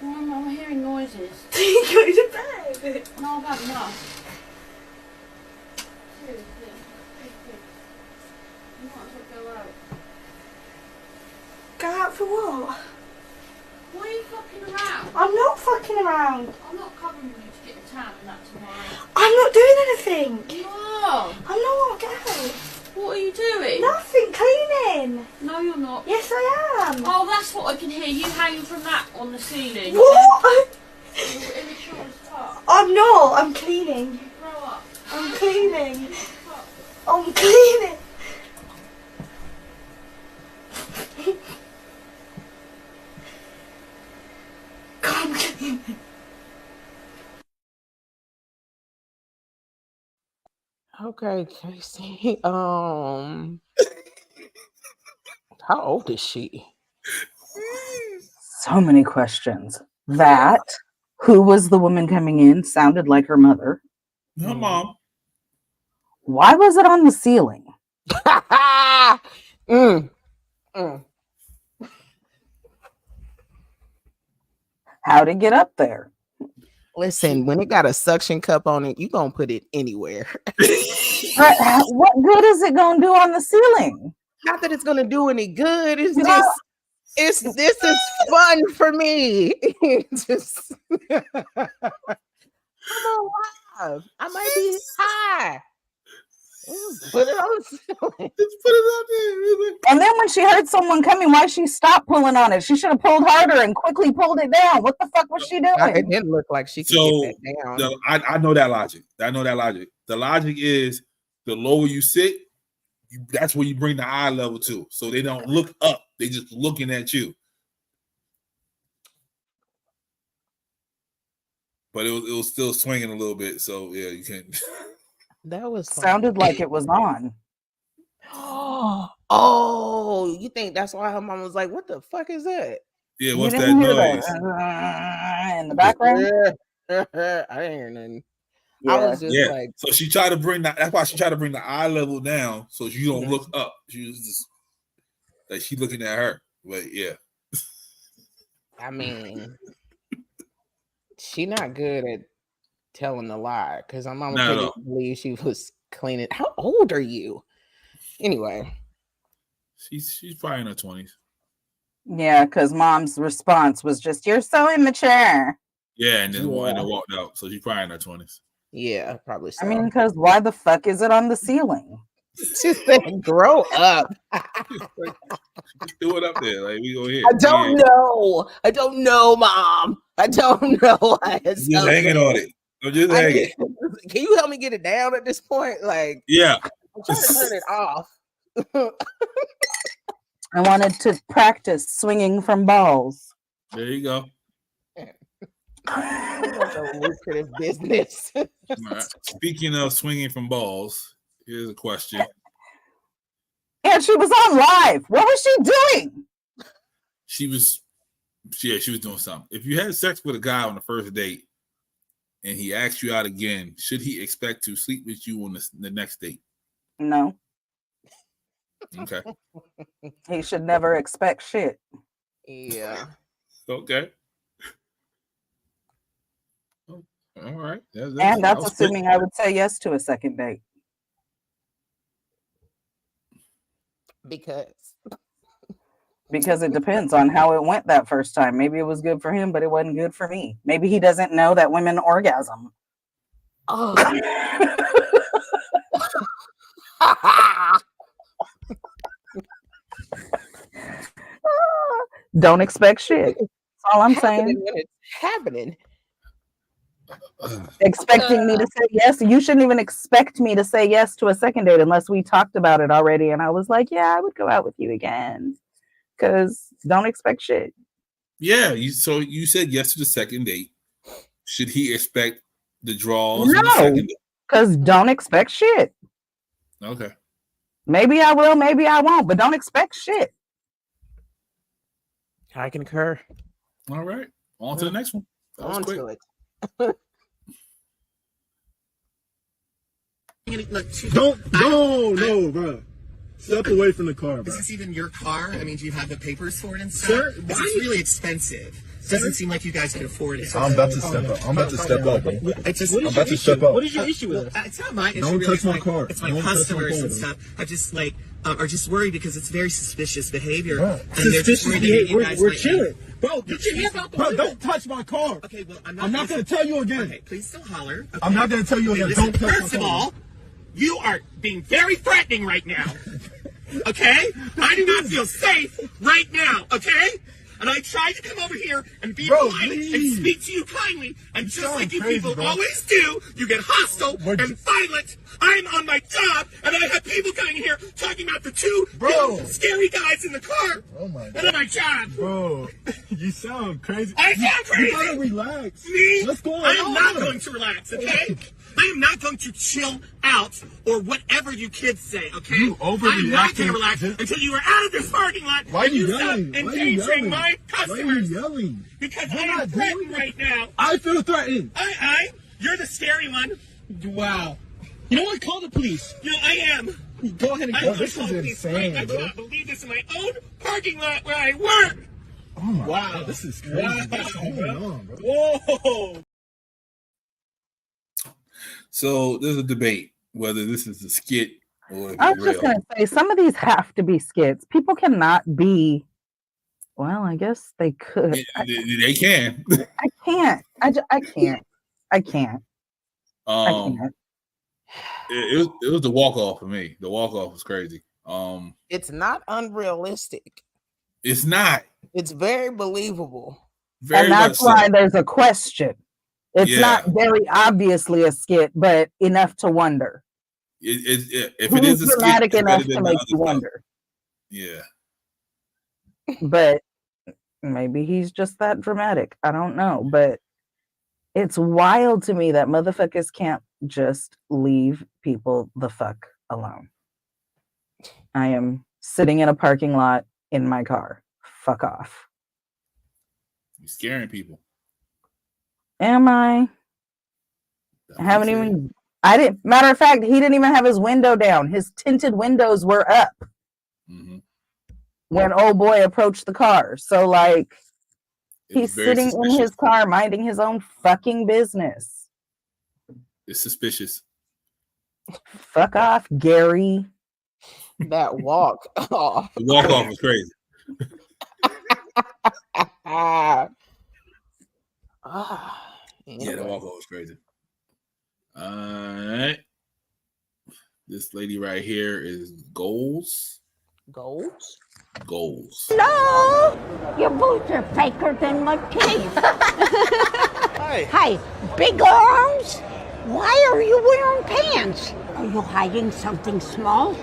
Well, I'm hearing noises. Do you go to bed? No, I've had enough. Seriously. You might as well go out. Go out for what? Why are you fucking around? I'm not fucking around. I'm not covering you to get the tan and that tomorrow. I'm not doing anything. You are. I'm not. Go. What are you doing? Nothing. Cleaning. No, you're not. Yes, I am. Oh, that's what I can hear. You hanging from that on the ceiling. What? Yeah? You're immature as fuck. I'm not. I'm cleaning. You grow up. I'm cleaning. I'm cleaning. I'm cleaning. Okay, Casey. How old is she? So many questions. That who was the woman coming in sounded like her mother. Her mom. Why was it on the ceiling? How'd it get up there? Listen, when it got a suction cup on it, you gonna put it anywhere. But what good is it gonna do on the ceiling? Not that it's gonna do any good. It's just this is fun for me. Just I'm alive. I might be high. Put it on the ceiling. Just put it up there. And then when she heard someone coming, why she stopped pulling on it? She should have pulled harder and quickly pulled it down. What the fuck was she doing? It didn't look like she could get that down. I know that logic. The logic is the lower you sit, that's where you bring the eye level to. So they don't look up. They just looking at you. But it was still swinging a little bit. So yeah, you can't. That was sounded like it was on. Oh, you think that's why her mom was like, "What the fuck is that?" Yeah, what's that noise? In the background? I didn't hear nothing. Yeah. I was just like, So she tried to bring that. That's why she tried to bring the eye level down so you don't look up. She was just like she looking at her. But yeah. I mean, she not good at telling a lie because my mama Not at couldn't all. even believe she was cleaning. How old are you? Anyway, She's probably in her 20s. Yeah, because mom's response was just, "You're so immature." Yeah, and then Yeah. walked out. So she's probably in her 20s. yeah, probably so. I mean, because why the fuck is it on the ceiling? She said, "Grow up." Just threw it up there. Like we go here. I don't know. I don't know, Mom. I don't know. Just hanging on it. I'm just hanging. Can you help me get it down at this point? Like, Yeah. I'm trying to turn it off. I wanted to practice swinging from balls. There you go. That's a lucrative business. All right. Speaking of swinging from balls, here's a question. And she was on live. What was she doing? She was doing something. If you had sex with a guy on the first date and he asked you out again, should he expect to sleep with you on the next date? No. Okay. He should never expect shit. Yeah. Okay. Oh, all right. And that's assuming I would say yes to a second date. Because it depends on how it went that first time. Maybe it was good for him, but it wasn't good for me. Maybe he doesn't know that women orgasm. Oh. Don't expect shit. That's all I'm saying. When it's happening. Expecting me to say yes. You shouldn't even expect me to say yes to a second date unless we talked about it already. And I was like, yeah, I would go out with you again. Because don't expect shit. Yeah. So you said yes to the second date. Should he expect the draws on the No, second date? because don't expect shit. Okay. Maybe I will, maybe I won't, but don't expect shit. I concur. All right. On to the next one. That was quick. To it. No, bro. Step away from the car, bro. Is this even your car? I mean, do you have the papers for it and stuff? Sir, This is really expensive. Doesn't seem like you guys can afford it. I'm about to step up. I'm about to step up, bro. It's just, I'm about to step up. What is your issue with it? It's not my issue. Don't really. touch my car. It's my Don't touch my customers car, and bro. stuff. I just like are just worried because it's very suspicious behavior. Bro, And they're just worried that you guys we're might- chilling. Bro, get your hands out the way. Don't touch my car. Okay, well, I'm not going to tell you again. Okay, please don't holler. Okay? I'm not going to tell you again. Listen, Don't touch my car. first of all, you are being very threatening right now. Okay? I do not feel safe right now, okay? And I tried to come over here and be polite and speak to you kindly, and just like you crazy, people bro. always do, you get hostile and violent. I'm on my job, and I have people coming here talking about the two scary guys in the car. Oh my And on my job. Bro, you sound crazy. I sound crazy. You gotta relax. Me? What's going I am on? not going to relax, okay? I am not going to chill out or whatever you kids say, okay? You I'm not going overreacting. to relax until you are out of this parking lot. Why are and you stop yelling? Why are you endangering yelling? my Why are you customers. yelling? Because You're I am not threatened doing right now. I feel threatened. You're the scary one. Wow. You know what? Call the police. No, I am. Go ahead and I go. will This call is the police. insane, I bro. cannot believe this in my own parking lot where I work. Oh my God, this is crazy. What's going on, bro? Whoa. So there's a debate whether this is a skit or if I it's was just real. going to say, some of these have to be skits. People cannot be, well, I guess they could. They can. I can't. I can't. I can't. It was the walk off for me. The walk off was crazy. It's not unrealistic. It's not. It's very believable. Very And that's much so. why there's a question. It's not very obviously a skit, but enough to wonder. If it Who's is a skit, dramatic it's enough better to than make the you other stuff. wonder? Yeah. But maybe he's just that dramatic. I don't know. But it's wild to me that motherfuckers can't just leave people the fuck alone. I am sitting in a parking lot in my car. Fuck off. You're scaring people. Am I? I haven't even. I didn't. Matter of fact, he didn't even have his window down. His tinted windows were up when old boy approached the car. So like, he's sitting in his car minding his own fucking business. It's suspicious. Fuck off, Gary. That walk off. The walk off was crazy. Yeah, the walk off was crazy. All right. This lady right here is Goals. Goals? Goals. Hello? Your boots are faker than my teeth. Hi. Big arms? Why are you wearing pants? Are you hiding something small?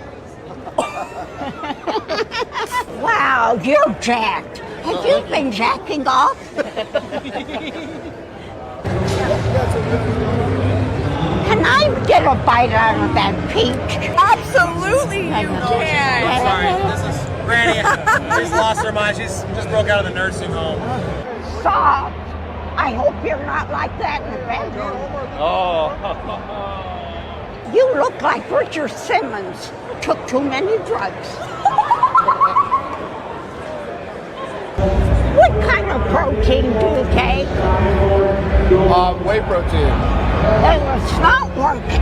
Wow, you're jacked. Have you been jacking off? Can I get a bite out of that peach? Absolutely you can. Sorry, this is Granny. She's lost her mind. She's just broke out of the nursing home. Stop. I hope you're not like that in the bedroom. Oh. You look like Richard Simmons. Took too many drugs. What kind of protein do you take? Whey protein. It's not working.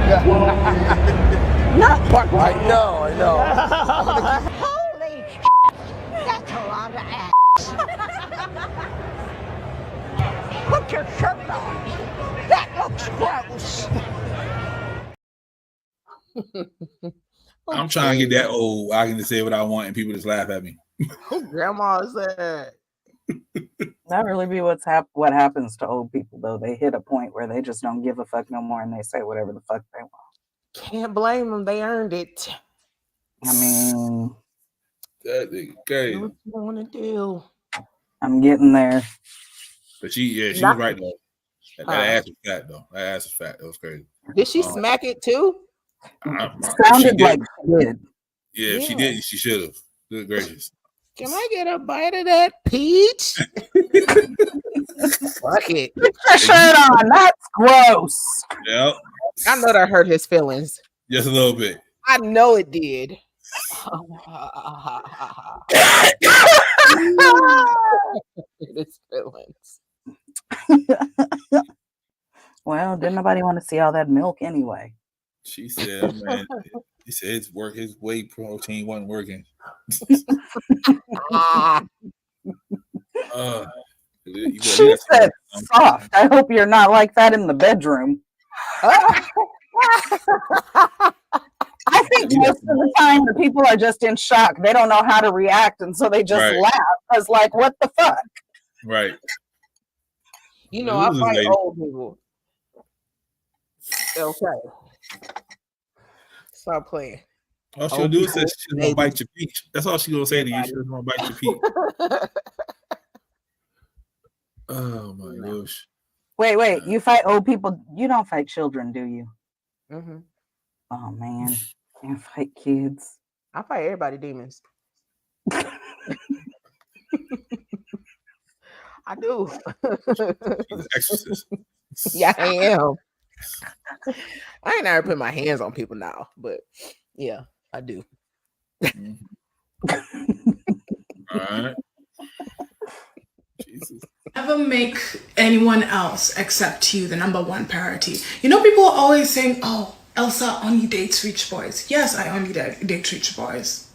Not working. I know. Holy shit. That's a lot of ass. Put your shirt on. That looks gross. I'm trying to get that old. I can just say what I want and people just laugh at me. Grandma said. That really be what happens to old people though. They hit a point where they just don't give a fuck no more and they say whatever the fuck they want. Can't blame them. They earned it. I mean, That okay. What you want to do? I'm getting there. But she was right though. That ass was fat though. That ass was fat. That was crazy. Did she smack it too? Sounded like she did. Yeah, if she did, she should have. Good gracious. Can I get a bite of that peach? Fuck it. Put your shirt on. That's gross. Yep. I know that hurt his feelings. Just a little bit. I know it did. His feelings. Well, didn't nobody want to see all that milk anyway? She said, man, he said his whey protein wasn't working. She said soft. I hope you're not like that in the bedroom. I think most of the time the people are just in shock. They don't know how to react, and so they just laugh. I was like, what the fuck? Right. You know, I fight old people. Okay. Stop playing. All she'll do is say she's gonna bite your peach. That's all she's gonna say to you. She's gonna bite your peach. Oh my gosh. Wait. You fight old people. You don't fight children, do you? Mm-hmm. Oh man. Can't fight kids. I fight everybody demons. I do. She's an exorcist. Yeah, I am. I ain't never put my hands on people now, but yeah, I do. All right. Jesus. Never make anyone else except you the number one priority. You know, people are always saying, oh, Elsa only dates rich boys. Yes, I only date rich boys.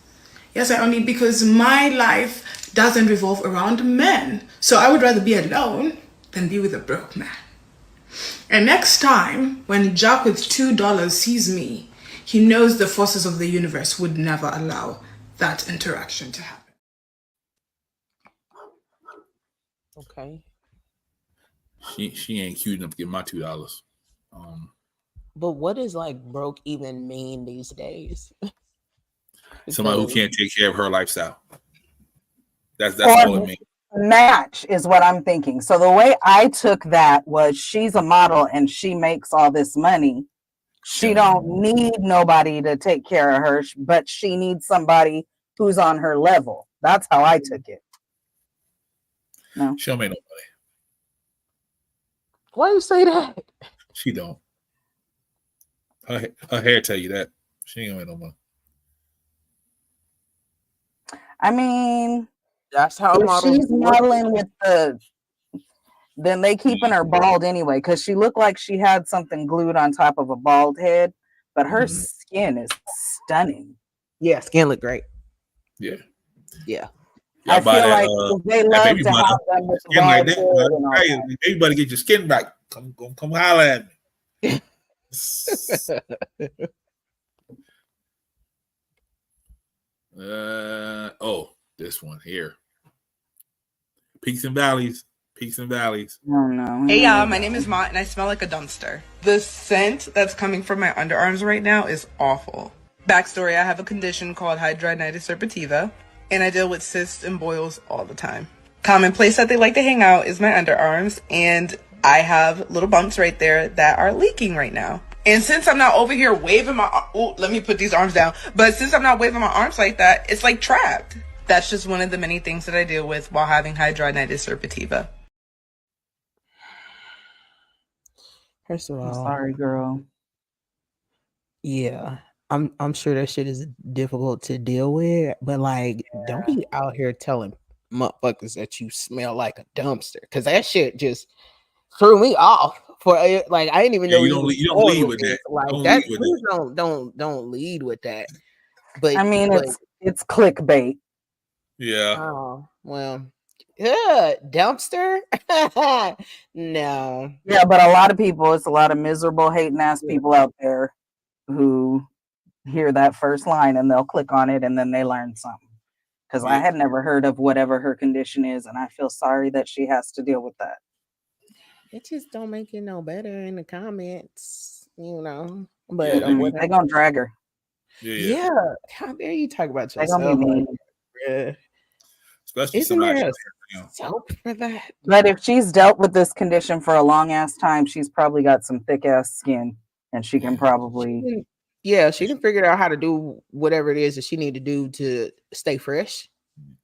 Yes, I only, because my life doesn't revolve around men. So I would rather be alone than be with a broke man. And next time, when Jack with $2 sees me, he knows the forces of the universe would never allow that interaction to happen. Okay. She ain't cute enough to get my $2. But what does like broke even mean these days? Somebody who can't take care of her lifestyle. That's all it means. Match is what I'm thinking. So the way I took that was she's a model and she makes all this money. She don't need nobody to take care of her, but she needs somebody who's on her level. That's how I took it. No, she don't make no Why you say that? She don't. Her hair tell you that. She ain't gonna no more. I mean, that's how if models she's modeling with then they keeping her bald anyway, because she looked like she had something glued on top of a bald head, but her skin is stunning. Yeah, skin look great. Yeah. Yeah. Y'all I feel like they love baby to butter. have them with Skin like bald that. head and all Hey, that. baby butter, get your skin back. Come holler at me. This one here. Peaks and valleys. Peaks and valleys. Oh no. Hey y'all, my name is Mont and I smell like a dumpster. The scent that's coming from my underarms right now is awful. Backstory, I have a condition called hidradenitis suppurativa and I deal with cysts and boils all the time. Common place that they like to hang out is my underarms, and I have little bumps right there that are leaking right now. And since I'm not over here waving let me put these arms down. But since I'm not waving my arms like that, it's like trapped. That's just one of the many things that I deal with while having hidradenitis suppurativa. First of all, I'm sorry, girl. Yeah, I'm sure that shit is difficult to deal with, but like, don't be out here telling motherfuckers that you smell like a dumpster, because that shit just threw me off. For like, I didn't even know you don't lead with that. Like don't that. Lead with Please that. don't lead with that. But I mean, it's clickbait. Yeah. Oh well. Yeah, dumpster. No. Yeah, but a lot of people, it's a lot of miserable, hating ass people out there who hear that first line and they'll click on it and then they learn something. Because I had never heard of whatever her condition is, and I feel sorry that she has to deal with that. It just don't make it no better in the comments, you know. But They're gonna drag her. Yeah. How dare you talk about They're gonna be yourself? mean. Like, Especially isn't somebody. there a soap for that? But if she's dealt with this condition for a long ass time, she's probably got some thick ass skin, and she can probably. She can figure out how to do whatever it is that she need to do to stay fresh.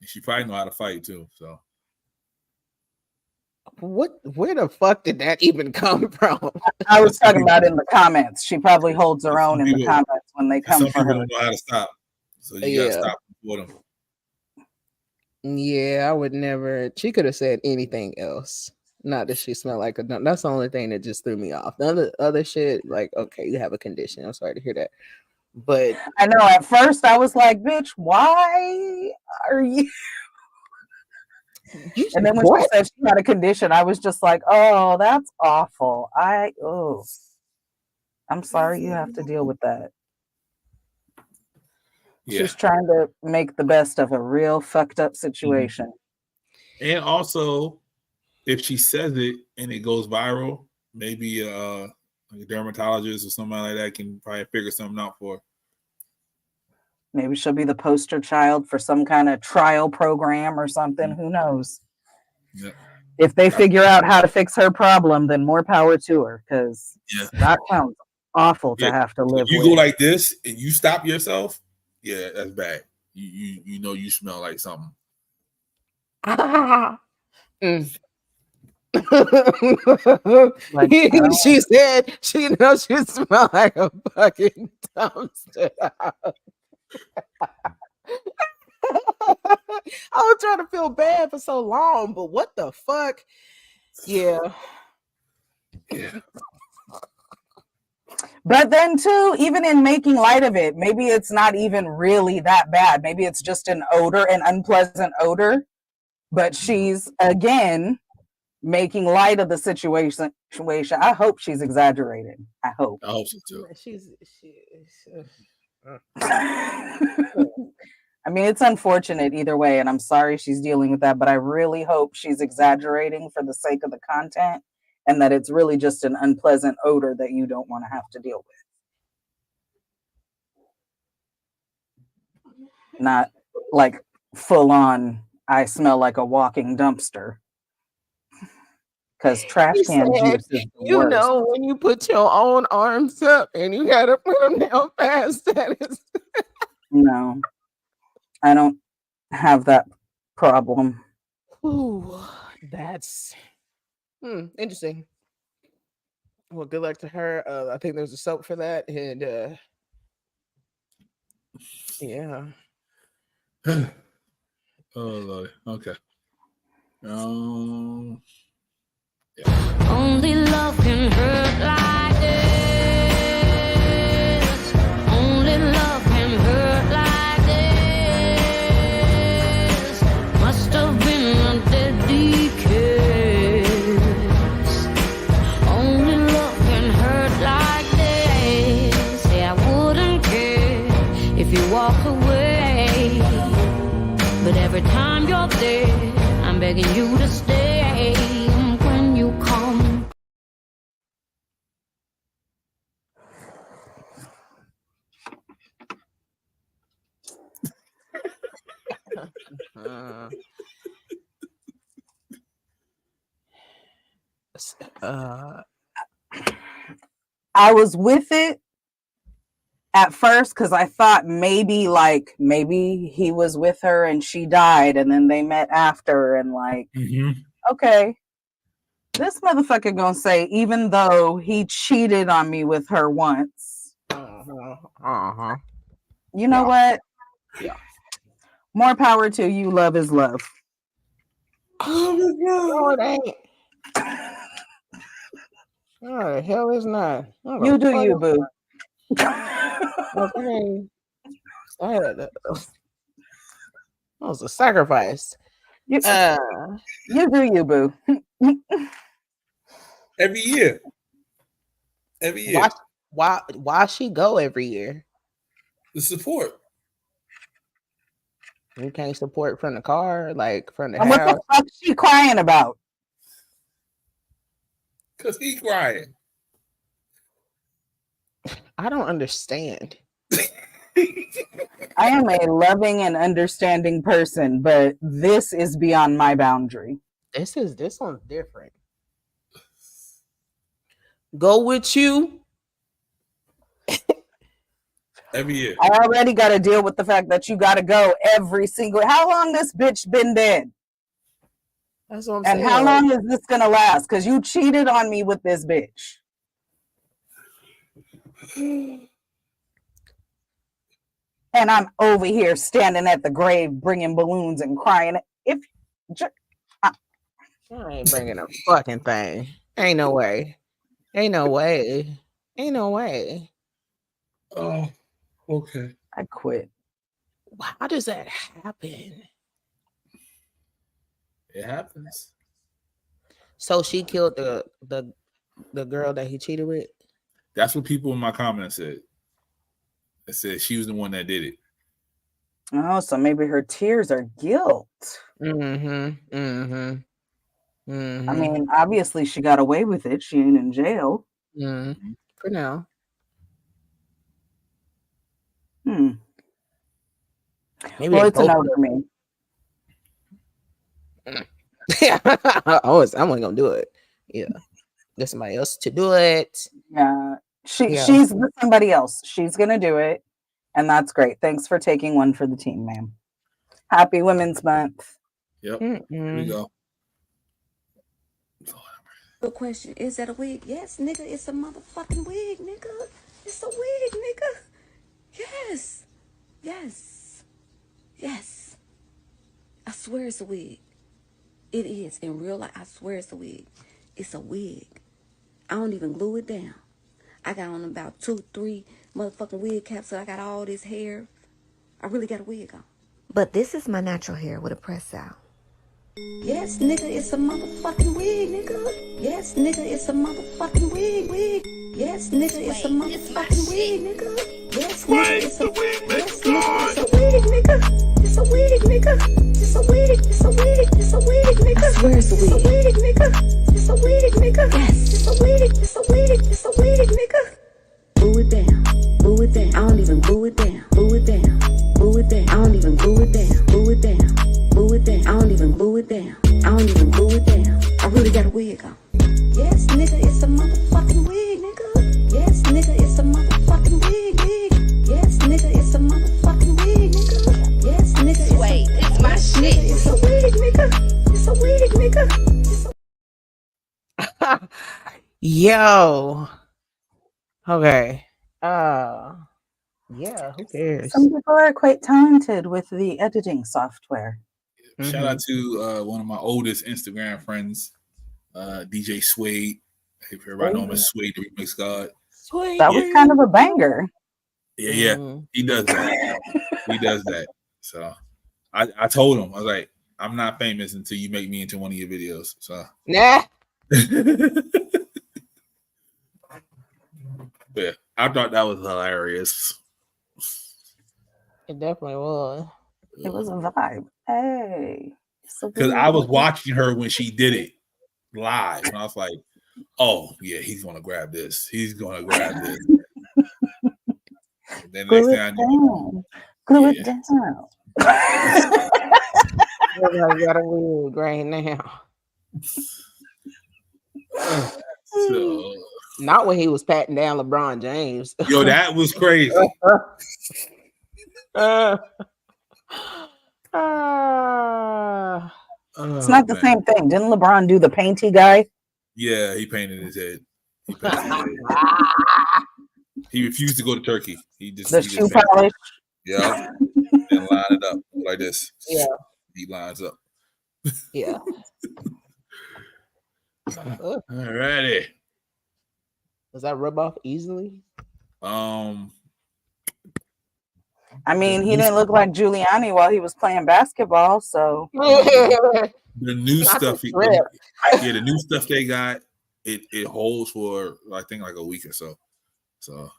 She probably know how to fight too. So where the fuck did that even come from? I was talking about in the comments. She probably holds her own in the comments when they come some for people her. don't know how to stop. So you gotta stop for them. Yeah, I would never. She could have said anything else. Not that she smelled like a dump. That's the only thing that just threw me off. The other shit, like, okay, you have a condition. I'm sorry to hear that. But I know at first I was like, bitch, why are you? And then when she said she had a condition, I was just like, oh, that's awful. I'm sorry you have to deal with that. Yeah. She's trying to make the best of a real fucked up situation. And also, if she says it and it goes viral, maybe like a dermatologist or somebody like that can probably figure something out for her. Maybe she'll be the poster child for some kind of trial program or something. Who knows? Yeah. If they figure out how to fix her problem, then more power to her, because that sounds awful to have to live If you with. go like this and you stop yourself, yeah, that's bad. You know you smell like something. She said she knows she smell like a fucking dumpster. I was trying to feel bad for so long, but what the fuck? Yeah. But then too, even in making light of it, maybe it's not even really that bad. Maybe it's just an unpleasant odor. But she's again making light of the situation. I hope she's exaggerating. I hope. I hope so too. I mean, it's unfortunate either way, and I'm sorry she's dealing with that, but I really hope she's exaggerating for the sake of the content and that it's really just an unpleasant odor that you don't want to have to deal with. Not like full on, I smell like a walking dumpster. Because trash can juice is the you worst. know, when you put your own arms up and you gotta put them down fast, that is. No, I don't have that problem. Ooh, that's interesting. Well, good luck to her. I think there's a soap for that, and yeah. Oh Lord. Okay. Only love can hurt like this. Only love can hurt like this. Must have been a deadly kiss. Only love can hurt like this. Say I wouldn't care if you walked away, but every time you're there, I'm begging you to stay. When you come, I was with it at first because I thought maybe he was with her and she died and then they met after and okay, this motherfucker gonna say even though he cheated on me with her once, you know what? Yeah. More power to you. Love is love. Oh, it ain't. Oh, the hell is not. You do you, boo. Okay. That was a sacrifice. You do you, boo. Every year. Why she go every year? The support. You can't support from the car, like from the And house. what the fuck she crying about? Cause he crying. I don't understand. I am a loving and understanding person, but this is beyond my boundary. This one's different. Go with you. Every year. I already got to deal with the fact that you got to go every single. How long this bitch been dead? That's what I'm saying. And how long is this gonna last? Because you cheated on me with this bitch. And I'm over here standing at the grave, bringing balloons and crying. I ain't bringing a fucking thing. Ain't no way. Oh, okay. I quit. How does that happen? It happens. So she killed the girl that he cheated with? That's what people in my comments said. They said she was the one that did it. Oh, so maybe her tears are guilt. I mean, obviously she got away with it. She ain't in jail. For now. Maybe Well, it's a no for me. Yeah, I wasn't gonna do it. Yeah, get somebody else to do it. Yeah, she's with somebody else. She's gonna do it, and that's great. Thanks for taking one for the team, ma'am. Happy Women's Month. Yep. Here we go. The question, is that a wig? Yes, nigga, it's a motherfucking wig, nigga. It's a wig, nigga. Yes. I swear it's a wig. It is. In real life, I swear it's a wig. It's a wig. I don't even glue it down. I got on about 2-3 motherfucking wig caps, so I got all this hair. I really got a wig on. But this is my natural hair with a press out. Yes, nigga, it's a motherfucking wig, nigga. Yes, nigga, it's a motherfucking wig. Yes, nigga, it's a motherfucking wig, nigga. Yes, nigga, it's a wig. Yes, nigga, it's a wig, nigga. It's a wig, nigga. It's a wig. It's a wig. It's a wig, nigga. I swear it's a wig. It's a wig, nigga. It's a wig, nigga. Yes, it's a wig. It's a wig. It's a wig, nigga. Glue it down. Glue it down. I don't even glue it down. Glue it down. Glue it down. I don't even glue it down. Glue it down. Glue it down. I don't even glue it down. I don't even glue it down. I really got a wig on. Yes, nigga, it's a motherfucking wig, nigga. Yes, nigga, it's a motherfucking wig. Yes, nigga, it's a motherfucking wig, nigga. Yes, nigga, it's my shit. It's a wig, nigga. It's a wig, nigga. Yo. Okay. Yeah, who cares? Some people are quite talented with the editing software. Shout out to one of my oldest Instagram friends, DJ Suede. If everybody know him as Suede, the Remix God. That was kind of a banger. Yeah, he does that. He does that. So I told him, I was like, I'm not famous until you make me into one of your videos. So nah. Yeah, I thought that was hilarious. It definitely was. It was a vibe. Hey. Because I was watching her when she did it live, and I was like, oh, yeah, he's going to grab this. He's going to grab this. Then next thing I knew, glue it down. Everybody got a wig right now. So, not when he was patting down LeBron James. Yo, that was crazy. It's not the same thing. Didn't LeBron do the painty guy? Yeah, he painted his head. He refused to go to Turkey. He just shoe polish. Yeah, and line it up like this. Yeah, he lines up. Yeah. Alrighty. Does that rub off easily? I mean, he didn't look like Giuliani while he was playing basketball, so the new stuff, the new stuff they got, it holds for I think like a week or so. So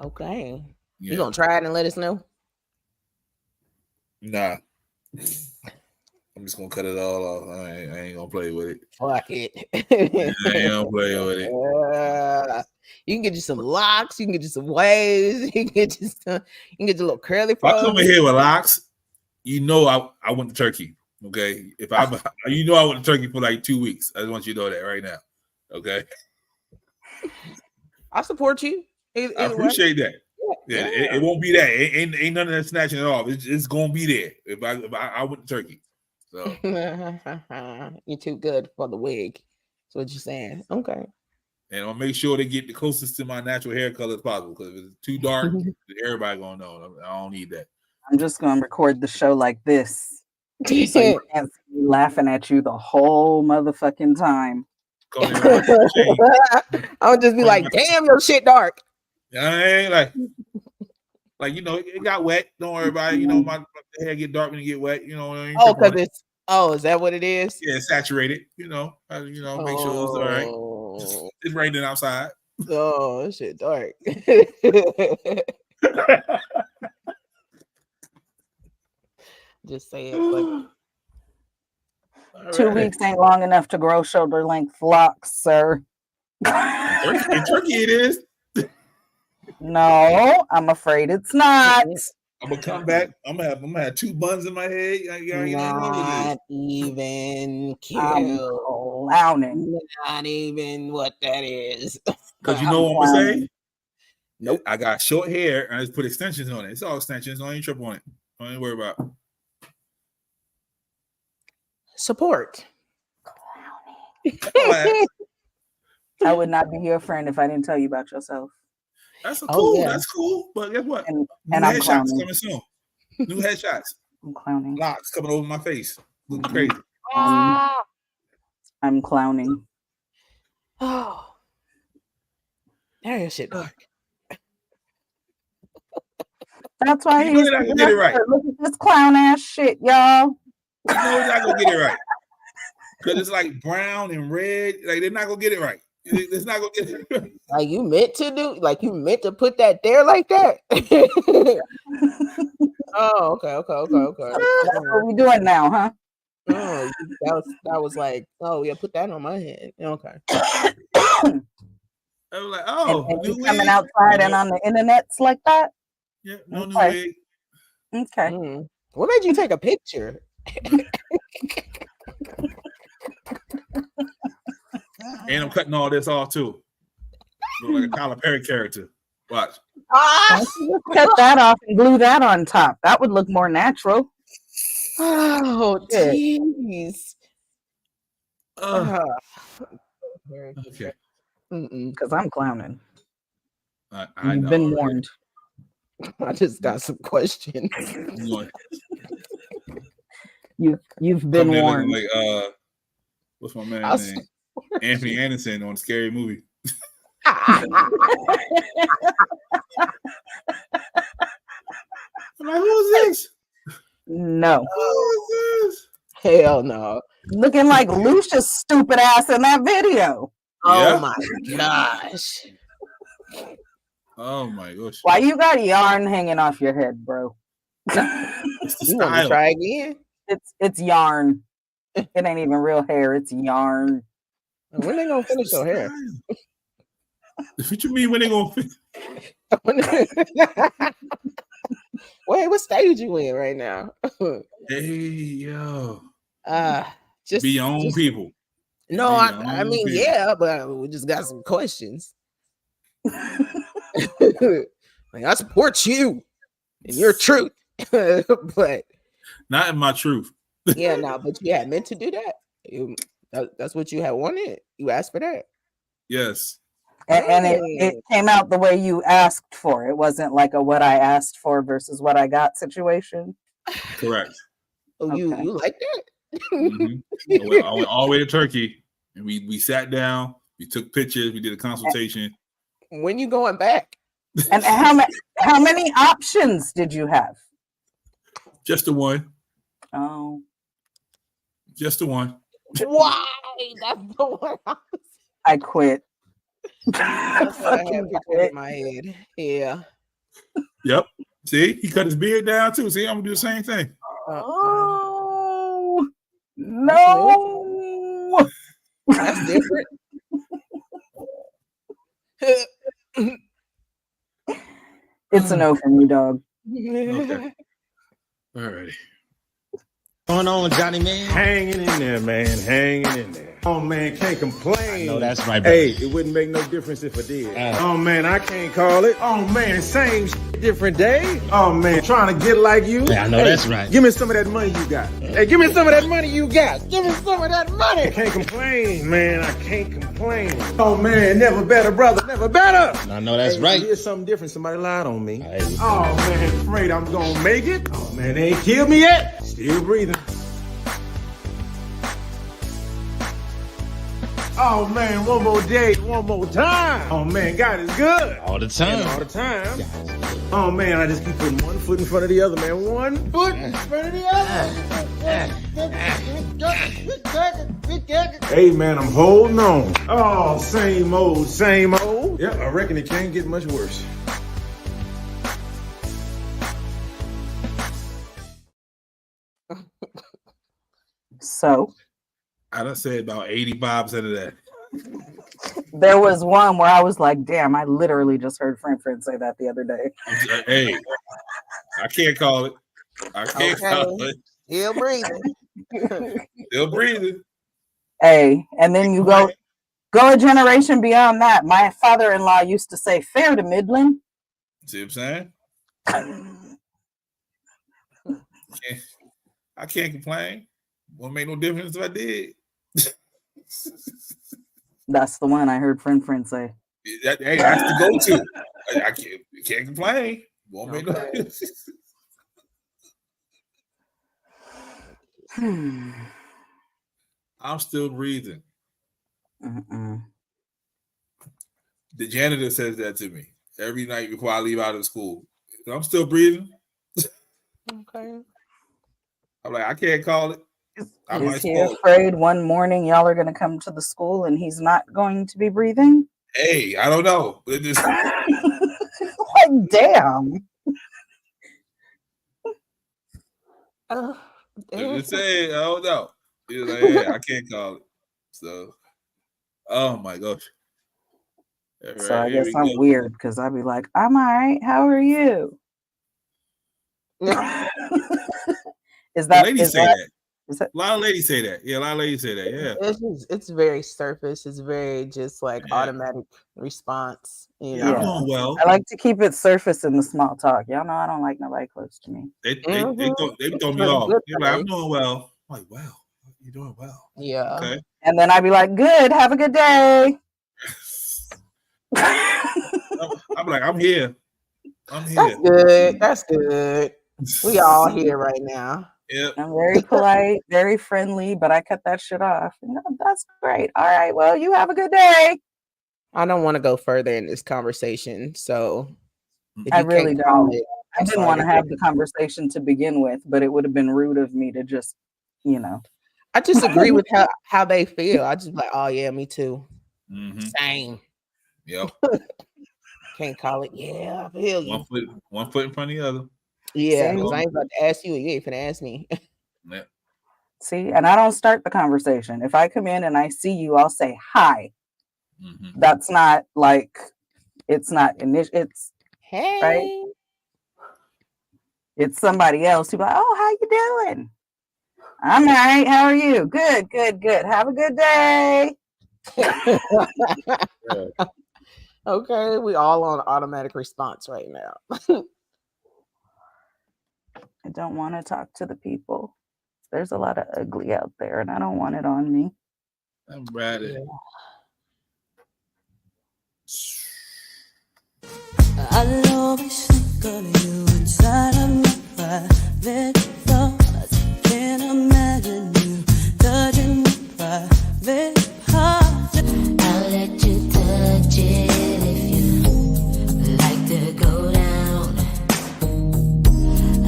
okay, you gonna try it and let us know? Nah, I'm just gonna cut it all off. I ain't gonna play with it. Fuck it. I ain't gonna play with it. You can get you some locks. You can get you some waves. You can get you some. You can get your little curly. If I come in here with locks, you know I went to Turkey. Okay, if I went to Turkey for like 2 weeks. I just want you to know that right now. Okay, I support you. I appreciate that. Yeah, it won't be that. Ain't none of that snatching it off. It's gonna be there. If I went to Turkey. So you're too good for the wig. That's what you're saying. Okay. And I'll make sure they get the closest to my natural hair color as possible. Because if it's too dark, everybody gonna know. I don't need that. I'm just gonna record the show like this, so you can't see me laughing at you the whole motherfucking time. I'll just be like, "Damn, your shit dark." I ain't like it got wet. Don't worry about it. My hair get dark when it get wet. Oh, because it's is that what it is? Yeah, it's saturated. Make sure it's all right. It's raining outside. Oh, shit dark. Just say it. Like 2 weeks ain't long enough to grow shoulder length locks, sir. In Turkey, it is. No, I'm afraid it's not. I'm gonna come back. I'm gonna have 2 buns in my head. Not even kill. Clowning. Not even what that is. Because you know what I'm gonna say? Nope. I got short hair and I just put extensions on it. It's all extensions. Don't even trip on it. Don't even worry about it. Support. I would not be your friend if I didn't tell you about yourself. That's cool. Yeah. That's cool. But guess what? And New I'm headshots clowning. coming soon. New headshots. I'm clowning. Locks coming over my face. Looking crazy. I'm clowning. Oh, there your shit dark. That's why he's not gonna get it right. Look at this clown ass shit, y'all. You know he's not gonna get it right. Because it's like brown and red. Like they're not gonna get it right. It's not gonna get it right. Like you meant to put that there like that. Oh, okay. That's what we doing now, huh? Oh, that was like, oh yeah, put that on my head. Okay. I was like, oh, and you coming outside and on the internets like that? Yeah, no new wig. Okay. What made you take a picture? And I'm cutting all this off too. Look like a Tyler Perry character. Watch. Cut that off and glue that on top. That would look more natural. Oh, jeez. Okay. Because I'm clowning. I You've know been already. warned. I just got some questions. You've been Come there warned. looking like what's my man's name? Anthony Anderson on Scary Movie. I'm like, who is this? No. Who is this? Hell no. Looking like Lucia's stupid ass in that video. Oh my gosh. Oh my gosh. Why you got yarn hanging off your head, bro? It's the You want to style. try again? It's yarn. It ain't even real hair. It's yarn. When they gonna finish your hair? What you mean when they gonna finish? Wait, what stage you in right now? Hey yo. Just be your own people. No, Be your I own mean, people. yeah, but we just got some questions. Like, I support you and your truth, but Not in my truth. yeah, no, but you had meant to do that. That's what you had wanted. You asked for that. Yes. And it came out the way you asked for. It wasn't like a what I asked for versus what I got situation. Correct. Oh, Okay. you like that? I went all the way to Turkey, and we sat down, we took pictures, we did a consultation. When you going back? And how many options did you have? Just the one. Oh. Just the one. Why? That's the one. I quit. That's what I had pictured in my head. Yeah. Yep. See, he cut his beard down too. See, I'm gonna do the same thing. Oh no. That's different. It's a no from you, dog. Okay. All righty. Going on, Johnny man? Hanging in there, man. Hanging in there. Oh man, can't complain. I know that's right, brother. Hey, it wouldn't make no difference if I did. Oh man, I can't call it. Oh man, same different day. Oh man, trying to get like you. Yeah, I know that's right. Give me some of that money you got. Hey, give me some of that money you got. Give me some of that money. I can't complain, man. I can't complain. Oh man, never better, brother. Never better. I know that's Hey, right. Here's something different. Somebody lied on me. Oh man, afraid I'm gonna make it. Oh man, they ain't killed me yet. Still breathing. Oh man, one more day, one more time. Oh man, God is good. All the time. And all the time. Oh man, I just keep putting one foot in front of the other, man. One foot in front of the other. Hey man, I'm holding on. Oh, same old, same old. Yep, I reckon it can't get much worse. So I done said about 85% of that. there was one where I was like, damn, I literally just heard friend say that the other day. Hey, I can't call it. I can't call it. Still breathing. Still breathing. Hey, and then you go a generation beyond that. My father-in-law used to say, fair to Midland. See what I'm saying? I can't complain. Won't make no difference if I did. That's the one I heard friend say. Hey, that's the go-to. I can't complain. Won't make no difference. I'm still breathing. The janitor says that to me every night before I leave out of school. I'm still breathing. Okay. I'm like, I can't call it. Is he afraid one morning y'all are going to come to the school and he's not going to be breathing? Hey, I don't know. Like, damn. Just say, I don't know. He's like, hey, I can't call it. So, oh my gosh. So I guess I'm weird because I'd be like, I'm all right. How are you? Is that ladies say that? that? A lot of ladies say that. Yeah, a lot of ladies say that. Yeah. It's very surface. It's very just like automatic response. You know? I'm doing well. I like to keep it surface in the small talk. Y'all know I don't like nobody close to me. They throw me off. They're like, I'm doing well. I'm like, wow. You're doing well. Yeah. Okay. And then I'd be like, good, have a good day. I'm like, I'm here. I'm here. That's good. That's good. We all here right now. Yep. I'm very polite, very friendly, but I cut that shit off. No, that's great. All right, well, you have a good day. I don't want to go further in this conversation, so if I you really can't call don't. it, I I'm didn't sorry want to to have hear. the conversation to begin with, but it would have been rude of me to just, I just agree with how they feel. I just like, oh yeah, me too. Mm-hmm. Same. Yep. Can't call it. Yeah, I feel you. One foot in front of the other. Yeah, See? because I ain't about to ask you. You ain't finna ask me. Yeah. See, and I don't start the conversation. If I come in and I see you, I'll say hi. Mm-hmm. That's not like, it's not it's Hey. right. It's somebody else who be like, oh, how you doing? I'm all right. How are you? Good, good, good. Have a good day. Okay, we all on automatic response right now. I don't want to talk to the people. There's a lot of ugly out there, and I don't want it on me. I'm ready. I'll always think of you inside of my private thoughts. Can't imagine you touching my private part. I'll let you touch it if you like to go down.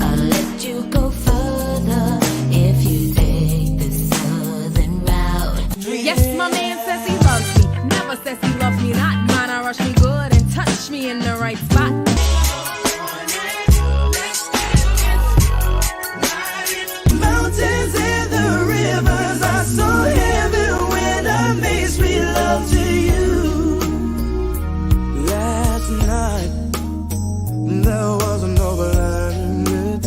I'll let you go further if you take the southern route. Yes, my man says he loves me. Never says he loves me not. Mine, I rush me good and touch me in the right spot. Mountains and the rivers are so heavy when I make sweet love to you. Last night there was an overnight.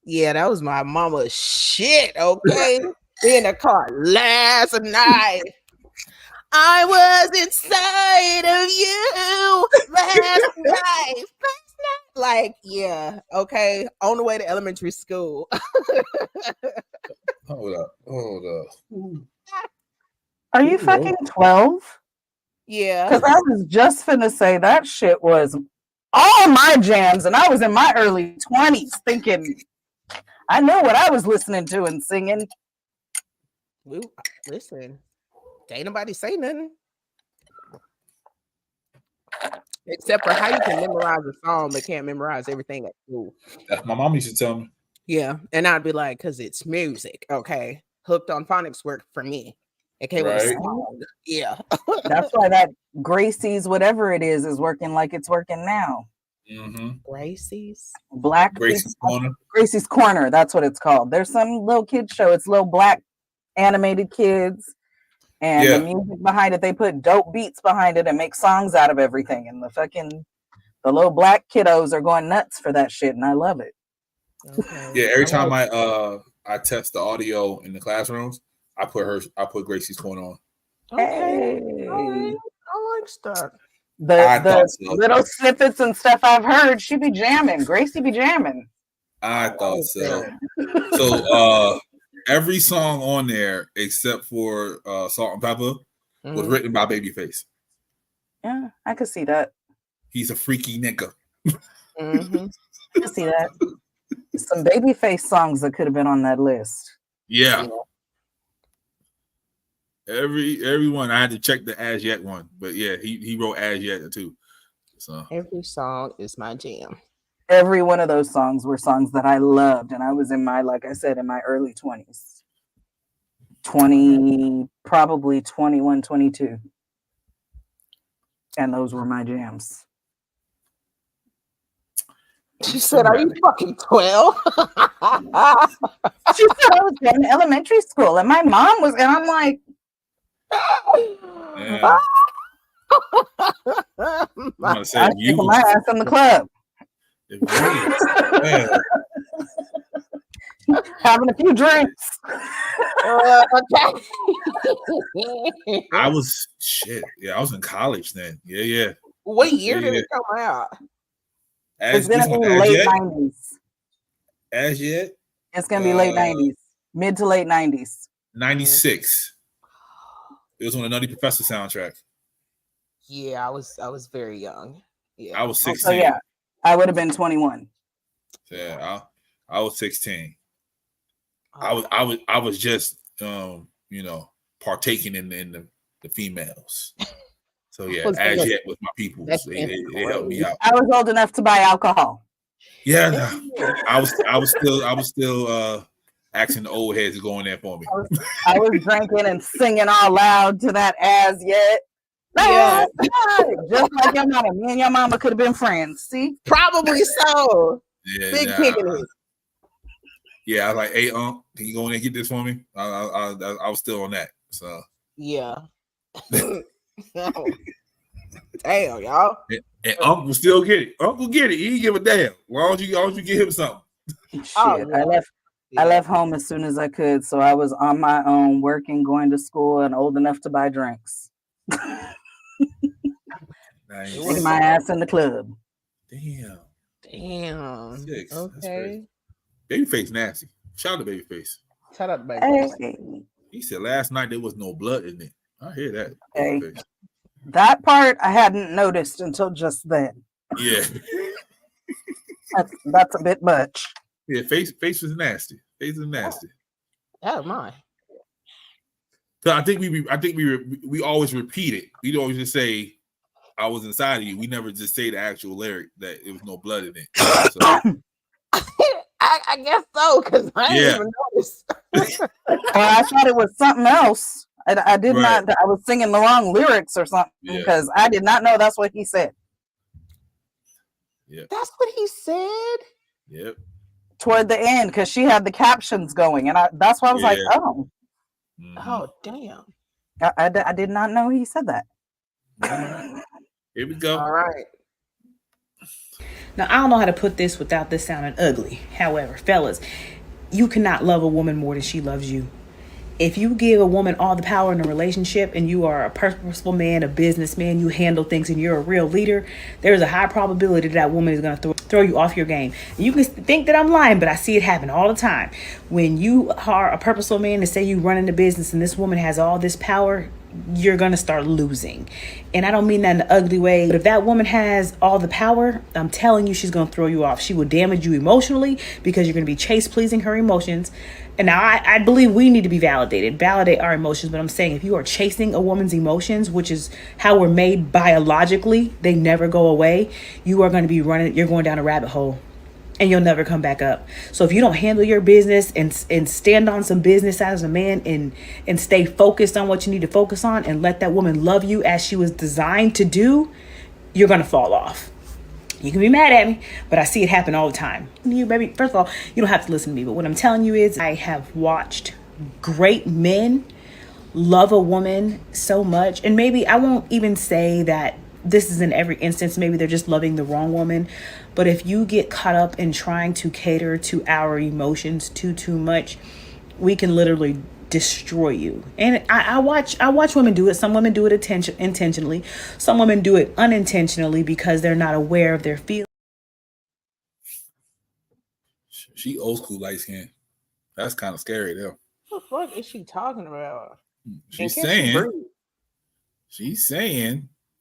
Yeah, that was my mama's shit. Okay, in the car last night. I was inside of you last night. Like, yeah, okay. On the way to elementary school. Hold up. Are you fucking 12? Yeah. Because I was just finna say that shit was all my jams, and I was in my early 20s thinking I know what I was listening to and singing. Listen, ain't nobody say nothing. Except for how you can memorize a song but can't memorize everything at school. That's my mom used to tell me. Yeah, and I'd be like, because it's music, okay? Hooked on phonics work for me. Okay, with a Right. song. Yeah. That's why that Gracie's whatever it is working like it's working now. Mm-hmm. Gracie's? Black Gracie's Corner. Gracie's Corner, that's what it's called. There's some little kid show. It's little black animated kids. And the music behind it, they put dope beats behind it and make songs out of everything. And the little black kiddos are going nuts for that shit, and I love it. Okay. Yeah, every time I test the audio in the classrooms, I put Gracie's Corner on. Okay. All right. I like that. The little snippets and stuff I've heard, she be jamming. Gracie be jamming. I thought so. So every song on there except for Salt and Pepper was written by Babyface. Yeah, I could see that. He's a freaky nigga. Mm-hmm. I could see that. Some Babyface songs that could have been on that list. Yeah. Everyone I had to check the As Yet one, but yeah, he wrote As Yet too. So every song is my jam. Every one of those songs were songs that I loved, and I was in my, like I said, in my early 20s. 20, probably 21, 22. And those were my jams. She said, are you fucking 12? She said I was in elementary school, and my mom was, and I'm like, yeah. I was taking my ass in the club. Having a few drinks. I was I was in college then. Yeah. What year did it come out? It's gonna be late 90s. As Yet? It's gonna be late 90s. Mid to late 90s. 96. It was on the Nutty Professor soundtrack. Yeah, I was very young. Yeah, I was 16. So yeah, I would have been 21. Yeah, I was 16. I was just partaking in the females. So yeah, as yet with my people, they helped me out. I was old enough to buy alcohol. Yeah, I was still asking the old heads to go in there for me. I was drinking and singing all loud to that as yet. Yeah. Just like your mama. Me and your mama could have been friends. See? Probably so. Yeah, Big kicking it. Yeah, I was like, hey, can you go in there and get this for me? I was still on that. So yeah. Damn, y'all. And Uncle still get it. Uncle get it. He didn't give a damn. As long as you get him something. Shit, I left home as soon as I could, so I was on my own, working, going to school, and old enough to buy drinks. Nice. Taking my ass in the club. Damn. 6. Okay. Babyface nasty. Shout out to Babyface. Shout out to Babyface. He said last night there was no blood in it. I hear that. Hey. That part I hadn't noticed until just then. Yeah. That's a bit much. Yeah, face was nasty. Face is nasty. Oh my. So I think we always repeat it. We always just say, "I was inside of you." We never just say the actual lyric that it was no blood in it. So, I guess so, because I didn't even notice. Well, I thought it was something else. I did not. I was singing the wrong lyrics or something because I did not know that's what he said. Yeah, that's what he said. Yep. Toward the end, because she had the captions going, and that's why I was like, "Oh, oh, damn." I did not know he said that. Here we go. All right. Now, I don't know how to put this without this sounding ugly. However, fellas, you cannot love a woman more than she loves you. If you give a woman all the power in a relationship and you are a purposeful man, a businessman, you handle things and you're a real leader, there's a high probability that woman is going to throw you off your game. And you can think that I'm lying, but I see it happen all the time. When you are a purposeful man and say you run into business and this woman has all this power, you're going to start losing. And I don't mean that in an ugly way, but if that woman has all the power, I'm telling you, she's going to throw you off. She will damage you emotionally because you're going to be pleasing her emotions. And now I believe we need to be validate our emotions. But I'm saying if you are chasing a woman's emotions, which is how we're made biologically, they never go away. You are going to be you're going down a rabbit hole and you'll never come back up. So if you don't handle your business and stand on some business as a man and stay focused on what you need to focus on and let that woman love you as she was designed to do, you're going to fall off. You can be mad at me, but I see it happen all the time. You, baby, first of all, you don't have to listen to me, but what I'm telling you is I have watched great men love a woman so much. And maybe I won't even say that this is in every instance. Maybe they're just loving the wrong woman. But if you get caught up in trying to cater to our emotions too much, we can literally destroy you. And I watch women do it. Some women do it intentionally. Some women do it unintentionally because they're not aware of their feelings. She old school light skin. That's kind of scary though. What the fuck is she talking about? She's saying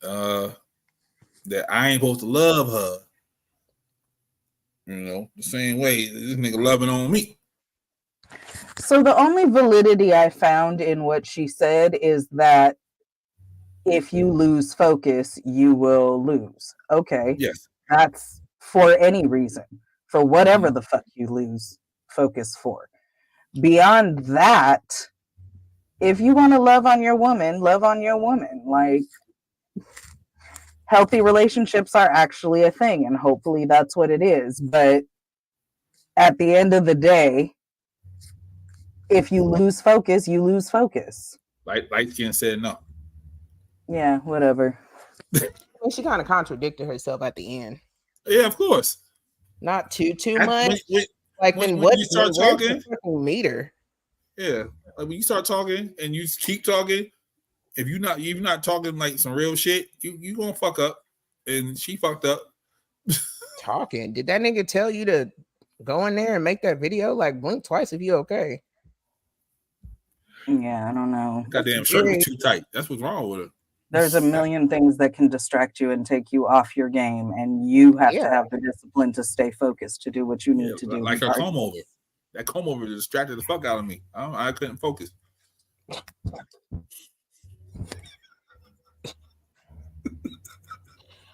that I ain't supposed to love her. You know, the same way this nigga loving on me. So the only validity I found in what she said is that if you lose focus, you will lose. Okay. Yes. That's for any reason, for whatever the fuck you lose focus for. Beyond that, if you want to love on your woman, love on your woman. Like, healthy relationships are actually a thing, and hopefully that's what it is. But at the end of the day, if you lose focus, you lose focus. Light skin said no. Yeah, whatever. Well, she kind of contradicted herself at the end. Yeah, of course. Not too much. When you start talking, meter. Yeah, like when you start talking and you keep talking, if you're not talking like some real shit, you gonna fuck up. And she fucked up. Talking. Did that nigga tell you to go in there and make that video? Like, blink twice if you okay. Yeah, I don't know. Goddamn shirt was too tight. That's what's wrong with her. There's a million things that can distract you and take you off your game, and you have to have the discipline to stay focused to do what you need to do. Like her comb over. That comb over distracted the fuck out of me. I couldn't focus.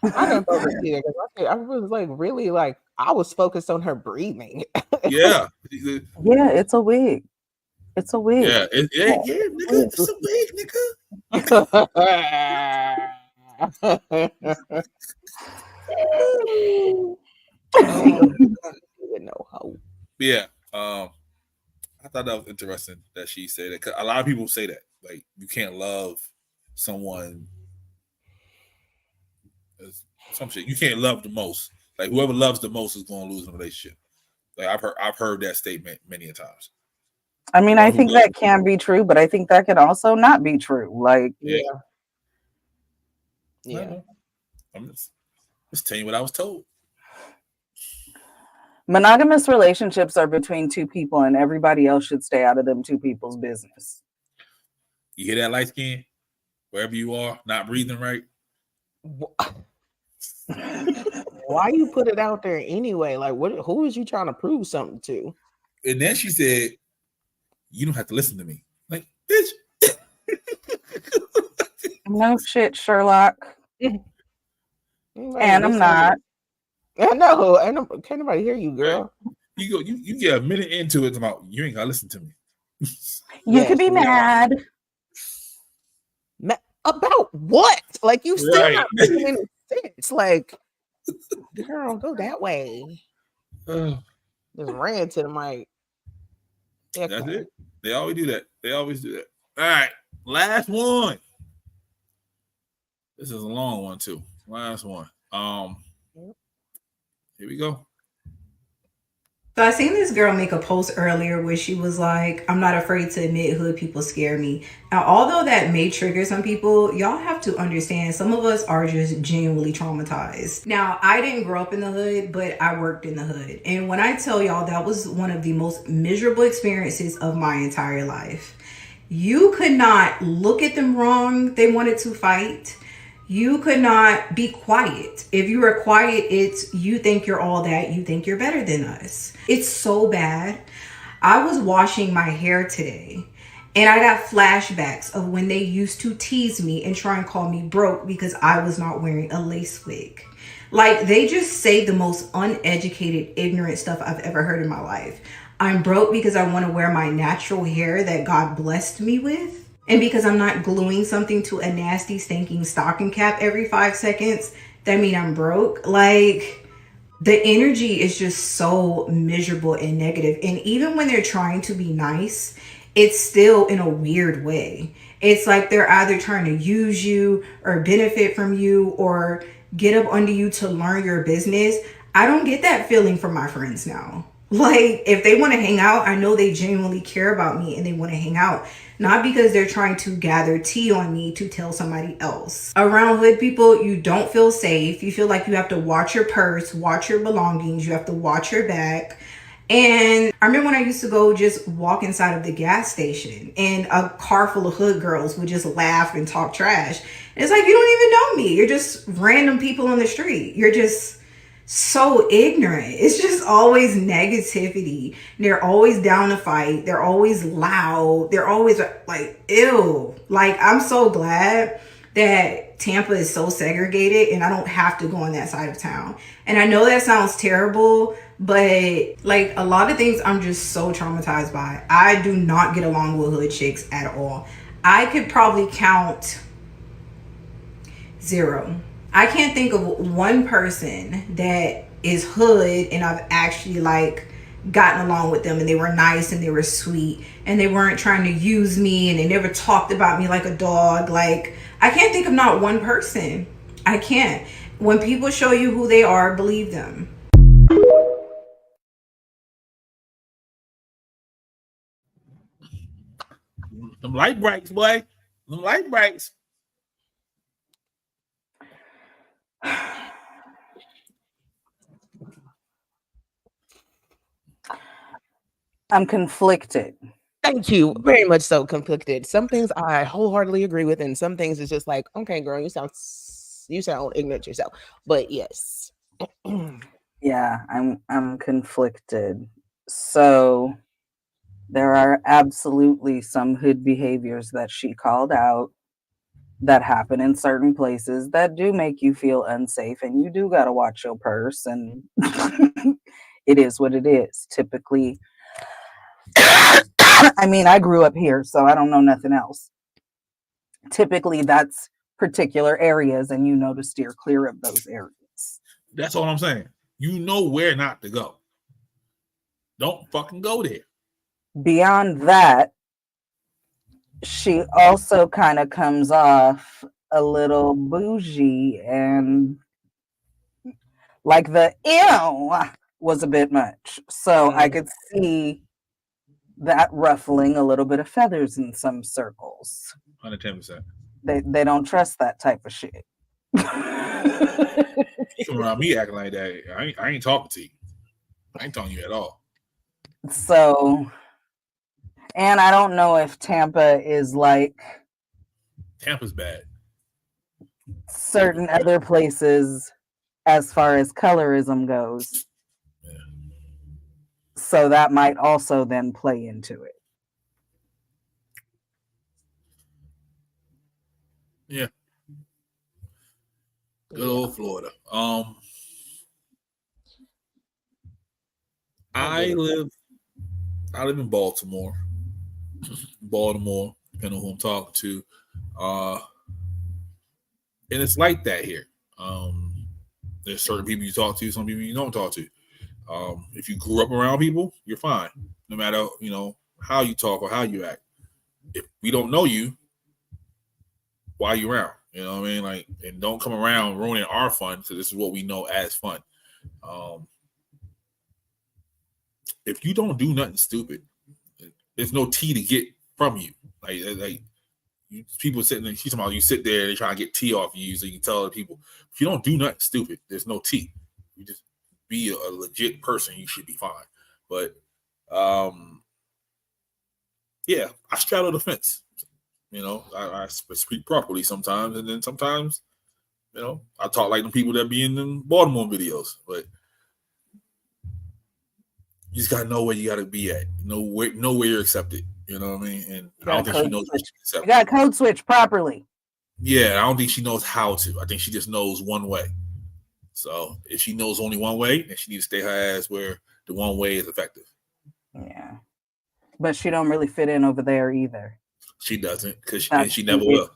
I didn't focus either because I was like really like I was focused on her breathing. Yeah. Yeah, it's a wig. It's a wig. Yeah, nigga, it's a wig, nigga. Yeah. I thought that was interesting that she said that. 'Cause a lot of people say that. Like, you can't love someone as some shit. You can't love the most. Like, whoever loves the most is going to lose in a relationship. Like, I've heard that statement many a times. I mean, I think that can be true, but I think that can also not be true. Like, yeah. I'm just telling you what I was told. Monogamous relationships are between two people, and everybody else should stay out of them two people's business. You hear that, light skin? Wherever you are, not breathing right. Why you put it out there anyway? Like, who is you trying to prove something to? And then she said, "You don't have to listen to me." Like, bitch. No shit, Sherlock. And I'm not. I know. Can't nobody hear you, girl. You get a minute into it about you ain't gotta listen to me. You could be mad. About what? Like, you still Right. not making any sense. Like, girl, go that way. Just ran to the mic. That's it. They always do that. All right. Last one. This is a long one too. Last one. Here we go. So I seen this girl make a post earlier where she was like, I'm not afraid to admit hood people scare me. Now, although that may trigger some people, y'all have to understand some of us are just genuinely traumatized. Now, I didn't grow up in the hood, but I worked in the hood. And when I tell y'all, that was one of the most miserable experiences of my entire life. You could not look at them wrong. They wanted to fight. You could not be quiet. If you were quiet, it's you think you're all that. You think you're better than us. It's so bad. I was washing my hair today and I got flashbacks of when they used to tease me and try and call me broke because I was not wearing a lace wig. Like, they just say the most uneducated, ignorant stuff I've ever heard in my life. I'm broke because I want to wear my natural hair that God blessed me with. And because I'm not gluing something to a nasty, stinking stocking cap every 5 seconds, that mean I'm broke. Like, the energy is just so miserable and negative. And even when they're trying to be nice, it's still in a weird way. It's like they're either trying to use you or benefit from you or get up under you to learn your business. I don't get that feeling from my friends now. Like, if they want to hang out, I know they genuinely care about me and they want to hang out. Not because they're trying to gather tea on me to tell somebody else. Around hood people, you don't feel safe. You feel like you have to watch your purse, watch your belongings. You have to watch your back. And I remember when I used to go just walk inside of the gas station and a car full of hood girls would just laugh and talk trash. And it's like, you don't even know me. You're just random people on the street. You're just so ignorant. It's just always negativity. They're always down to fight. They're always loud. They're always like, ew. Like, I'm so glad that Tampa is so segregated and I don't have to go on that side of town. And I know that sounds terrible, but like, a lot of things I'm just so traumatized by. I do not get along with hood chicks at all. I could probably count 0. I can't think of one person that is hood and I've actually like gotten along with them and they were nice and they were sweet and they weren't trying to use me and they never talked about me like a dog. Like, I can't think of not one person. I can't. When people show you who they are, believe them. Them light brights, boy. Them light brights. I'm conflicted Thank you. Very much so conflicted. Some things I wholeheartedly agree with, and some things is just like, okay, girl, you sound ignorant yourself. But yes. Yeah, I'm conflicted. So there are absolutely some hood behaviors that she called out that happen in certain places that do make you feel unsafe, and you do got to watch your purse, and it is what it is. Typically, I mean, I grew up here, so I don't know nothing else. Typically, that's particular areas, and you know to steer clear of those areas. That's all I'm saying. You know where not to go. Don't fucking go there. Beyond that, she also kind of comes off a little bougie, and like the ew was a bit much. So I could see that ruffling a little bit of feathers in some circles. 110%. They don't trust that type of shit. You come around me acting like that. I ain't talking to you. I ain't talking to you at all. So, and I don't know if Tampa is like Tampa's bad. Certain other places as far as colorism goes. Yeah. So that might also then play into it. Yeah. Good old Florida. I live in Baltimore. Depending on who I'm talking to. And it's like that here. There's certain people you talk to, some people you don't talk to. If you grew up around people, you're fine. No matter, how you talk or how you act. If we don't know you, why are you around? You know what I mean? Like, and don't come around ruining our fun. So this is what we know as fun. If you don't do nothing stupid, there's no tea to get from you. Like people sitting there, she's talking about you sit there and they try to get tea off you, so you can tell other people. If you don't do nothing stupid, there's no tea. You just be a legit person, you should be fine. But yeah, I straddle the fence. I speak properly sometimes, and then sometimes, I talk like the people that be in the Baltimore videos. But you just gotta know where you gotta be at. Know where you're accepted. You know what I mean? And I don't think she knows what she's accepted. You got code switch properly. Yeah, I don't think she knows how to. I think she just knows one way. So if she knows only one way, then she needs to stay her ass where the one way is effective. Yeah. But she don't really fit in over there either. She doesn't, because she never will.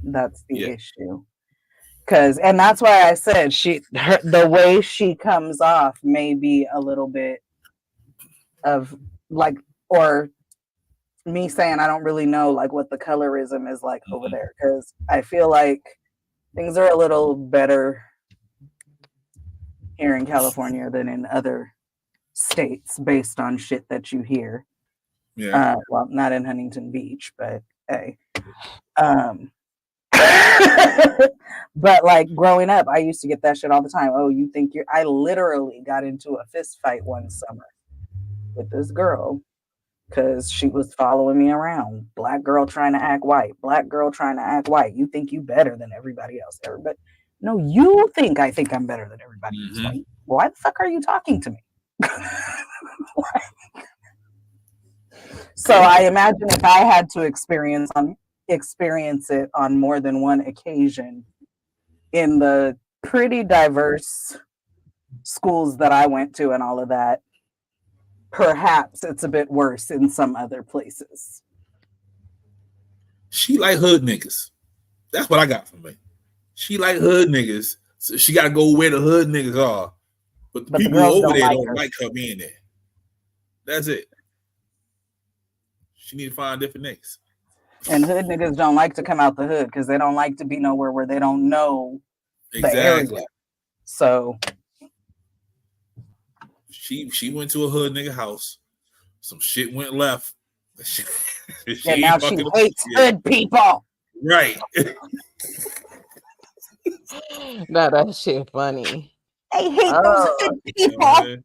That's the issue. And that's why I said the way she comes off may be a little bit of like, or me saying I don't really know like what the colorism is like over there, because I feel like things are a little better here in California than in other states based on shit that you hear. Yeah. Well, not in Huntington Beach, but hey. But like growing up, I used to get that shit all the time. Oh, you think I literally got into a fist fight one summer with this girl because she was following me around. Black girl trying to act white. Black girl trying to act white. You think you better than everybody else. Everybody, no, you think I think I'm better than everybody else. Like, why the fuck are you talking to me? So I imagine if I had to experience it on more than one occasion in the pretty diverse schools that I went to and all of that, perhaps it's a bit worse in some other places. She like hood niggas. That's what I got from me. She like hood niggas. So she got to go where the hood niggas are. But the people over there don't like her being there. That's it. She need to find different niggas. And hood niggas don't like to come out the hood because they don't like to be nowhere where they don't know the area. So she went to a hood nigga house. Some shit went left. And now she hates hood people. Right. No, that shit funny. They hate those hood people. I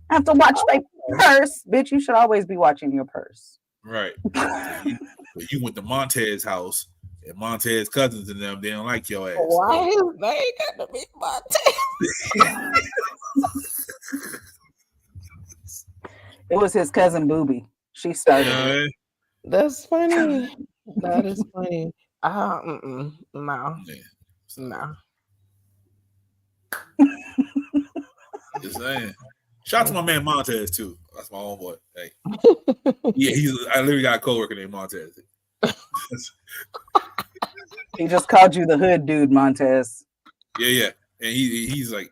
have to watch my purse. Bitch, you should always be watching your purse. Right. You went to Montez's house, and Montez's cousins and them, they don't like your ass. Why his name got to be Montez? It was his cousin Booby. She started it. That's funny. That is funny. No. No. Just saying. Shout out to my man Montez too. That's my homeboy. Hey. Yeah, I literally got a coworker named Montez. He just called you the hood dude, Montez. Yeah. And he's like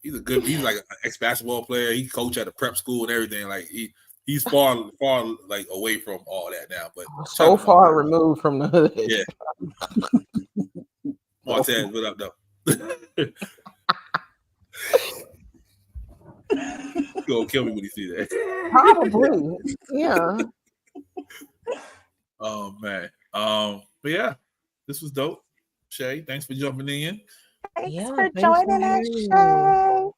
he's like an ex-basketball player. He coached at a prep school and everything. Like he's far like away from all that now. But so far removed from the hood. Yeah. Montez, what up though? He's gonna kill me when he see that. Probably. Yeah. Oh man. But yeah, this was dope. Shay, thanks for jumping in. Thanks for joining us, Shay.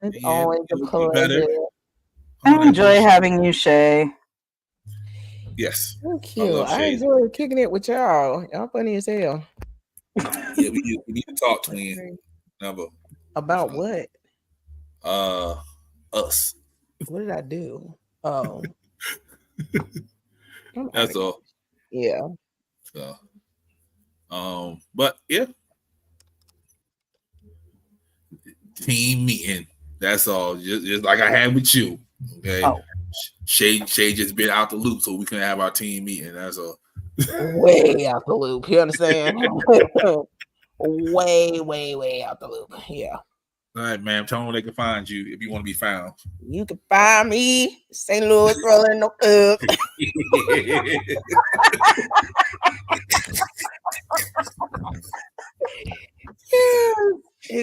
It's always a pleasure. I enjoy having you, Shay. Yes. Thank you. I enjoy kicking it with y'all. Y'all funny as hell. Yeah, we need to talk, twin. Number. About what? Us. What did I do? Oh. That's all. Yeah. So, but yeah. Team meeting. That's all. Just like I had with you. Okay. Oh. Shay just been out the loop so we can have our team meeting. That's all. Way out the loop. You understand? way out the loop. Yeah. All right, ma'am. Tell them where they can find you if you want to be found. You can find me, St. Louis rolling no up. You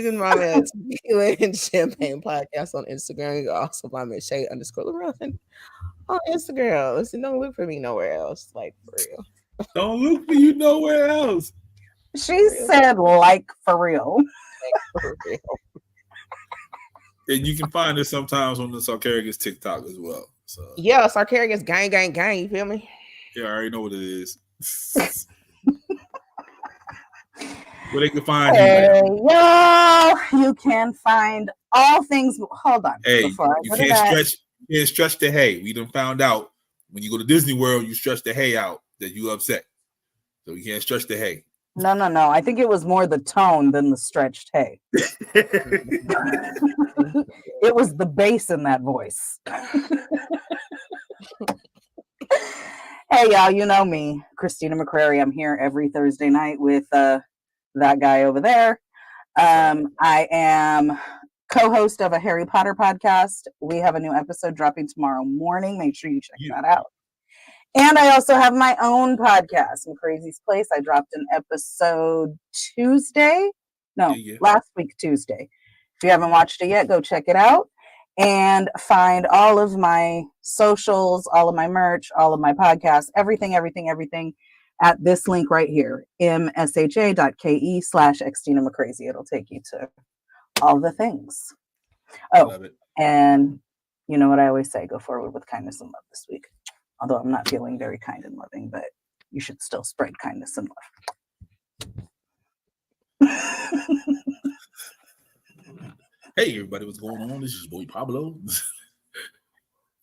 can find me at Tequila and Champagne Podcast on Instagram. You can also find me at Shay_LaRun on Instagram. Listen, don't look for me nowhere else. Like, for real. Don't look for you nowhere else. She said, like, for real. Like, for real. And you can find us sometimes on the Sarcarigus TikTok as well. So yeah, Sarcarigus gang. You feel me? Yeah, I already know what it is. Where they can find you. Y'all, you can find all things. Hold on. Hey, you can't stretch the hay. We done found out when you go to Disney World, you stretch the hay out that you upset. So you can't stretch the hay. No. I think it was more the tone than the stretched hay. It was the bass in that voice. Hey, y'all, you know me, Christina McCrary. I'm here every Thursday night with that guy over there. I am co-host of a Harry Potter podcast. We have a new episode dropping tomorrow morning. Make sure you check that out. And I also have my own podcast, McCrazy's Place. I dropped an episode Tuesday. No, last week, Tuesday. If you haven't watched it yet, go check it out. And find all of my socials, all of my merch, all of my podcasts, everything at this link right here, msha.ke/XtinaMcCrazy. It'll take you to all the things. Oh, and you know what I always say, go forward with kindness and love this week. Although I'm not feeling very kind and loving, but you should still spread kindness and love. Hey, everybody, what's going on? This is your boy Pablo.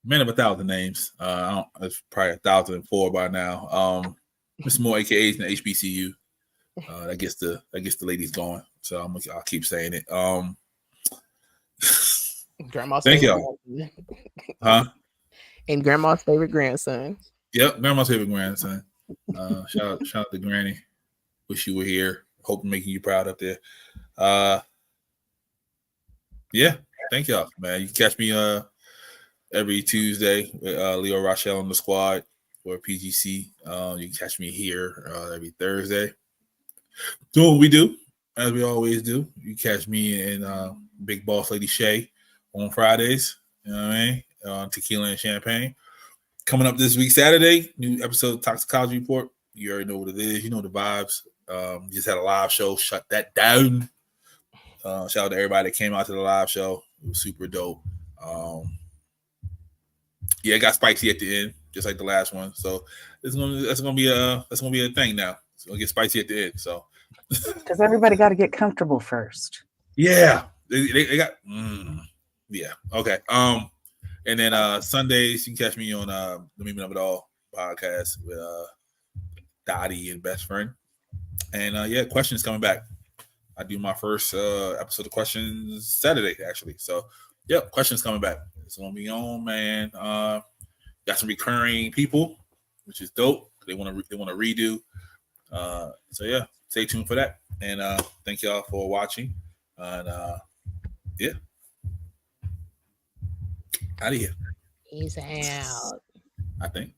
Man of 1,000 names. It's probably 1,004 by now. Mr. More AKAs in the HBCU. That gets the ladies going. So I'll keep saying it. Grandma's thank favorite y'all. Huh? And grandma's favorite grandson. Yep, grandma's favorite grandson. Shout out to Granny. Wish you were here. Hope I'm making you proud up there. Yeah, thank y'all, man. You can catch me every Tuesday with Leo Rochelle on the squad for PGC. You can catch me here every Thursday. Doing what we do, as we always do. You catch me and Big Boss Lady Shay on Fridays. You know what I mean? Tequila and Champagne. Coming up this week, Saturday, new episode of Toxicology Report. You already know what it is. You know the vibes. Just had a live show. Shut that down. Shout out to everybody that came out to the live show. It was super dope. Yeah, it got spicy at the end. just like the last one. So that's gonna be a thing now. It's gonna get spicy at the end. So because everybody got to get comfortable first. yeah, they got yeah. Okay. And then Sundays you can catch me on the Meaning of It All podcast with Dottie and Best Friend. And yeah, questions coming back. I do my first episode of questions Saturday actually. So yeah, questions coming back. It's gonna be on, man. Got some recurring people, which is dope. They want to redo. So yeah, stay tuned for that. And thank y'all for watching. And yeah, out of here. He's out. I think.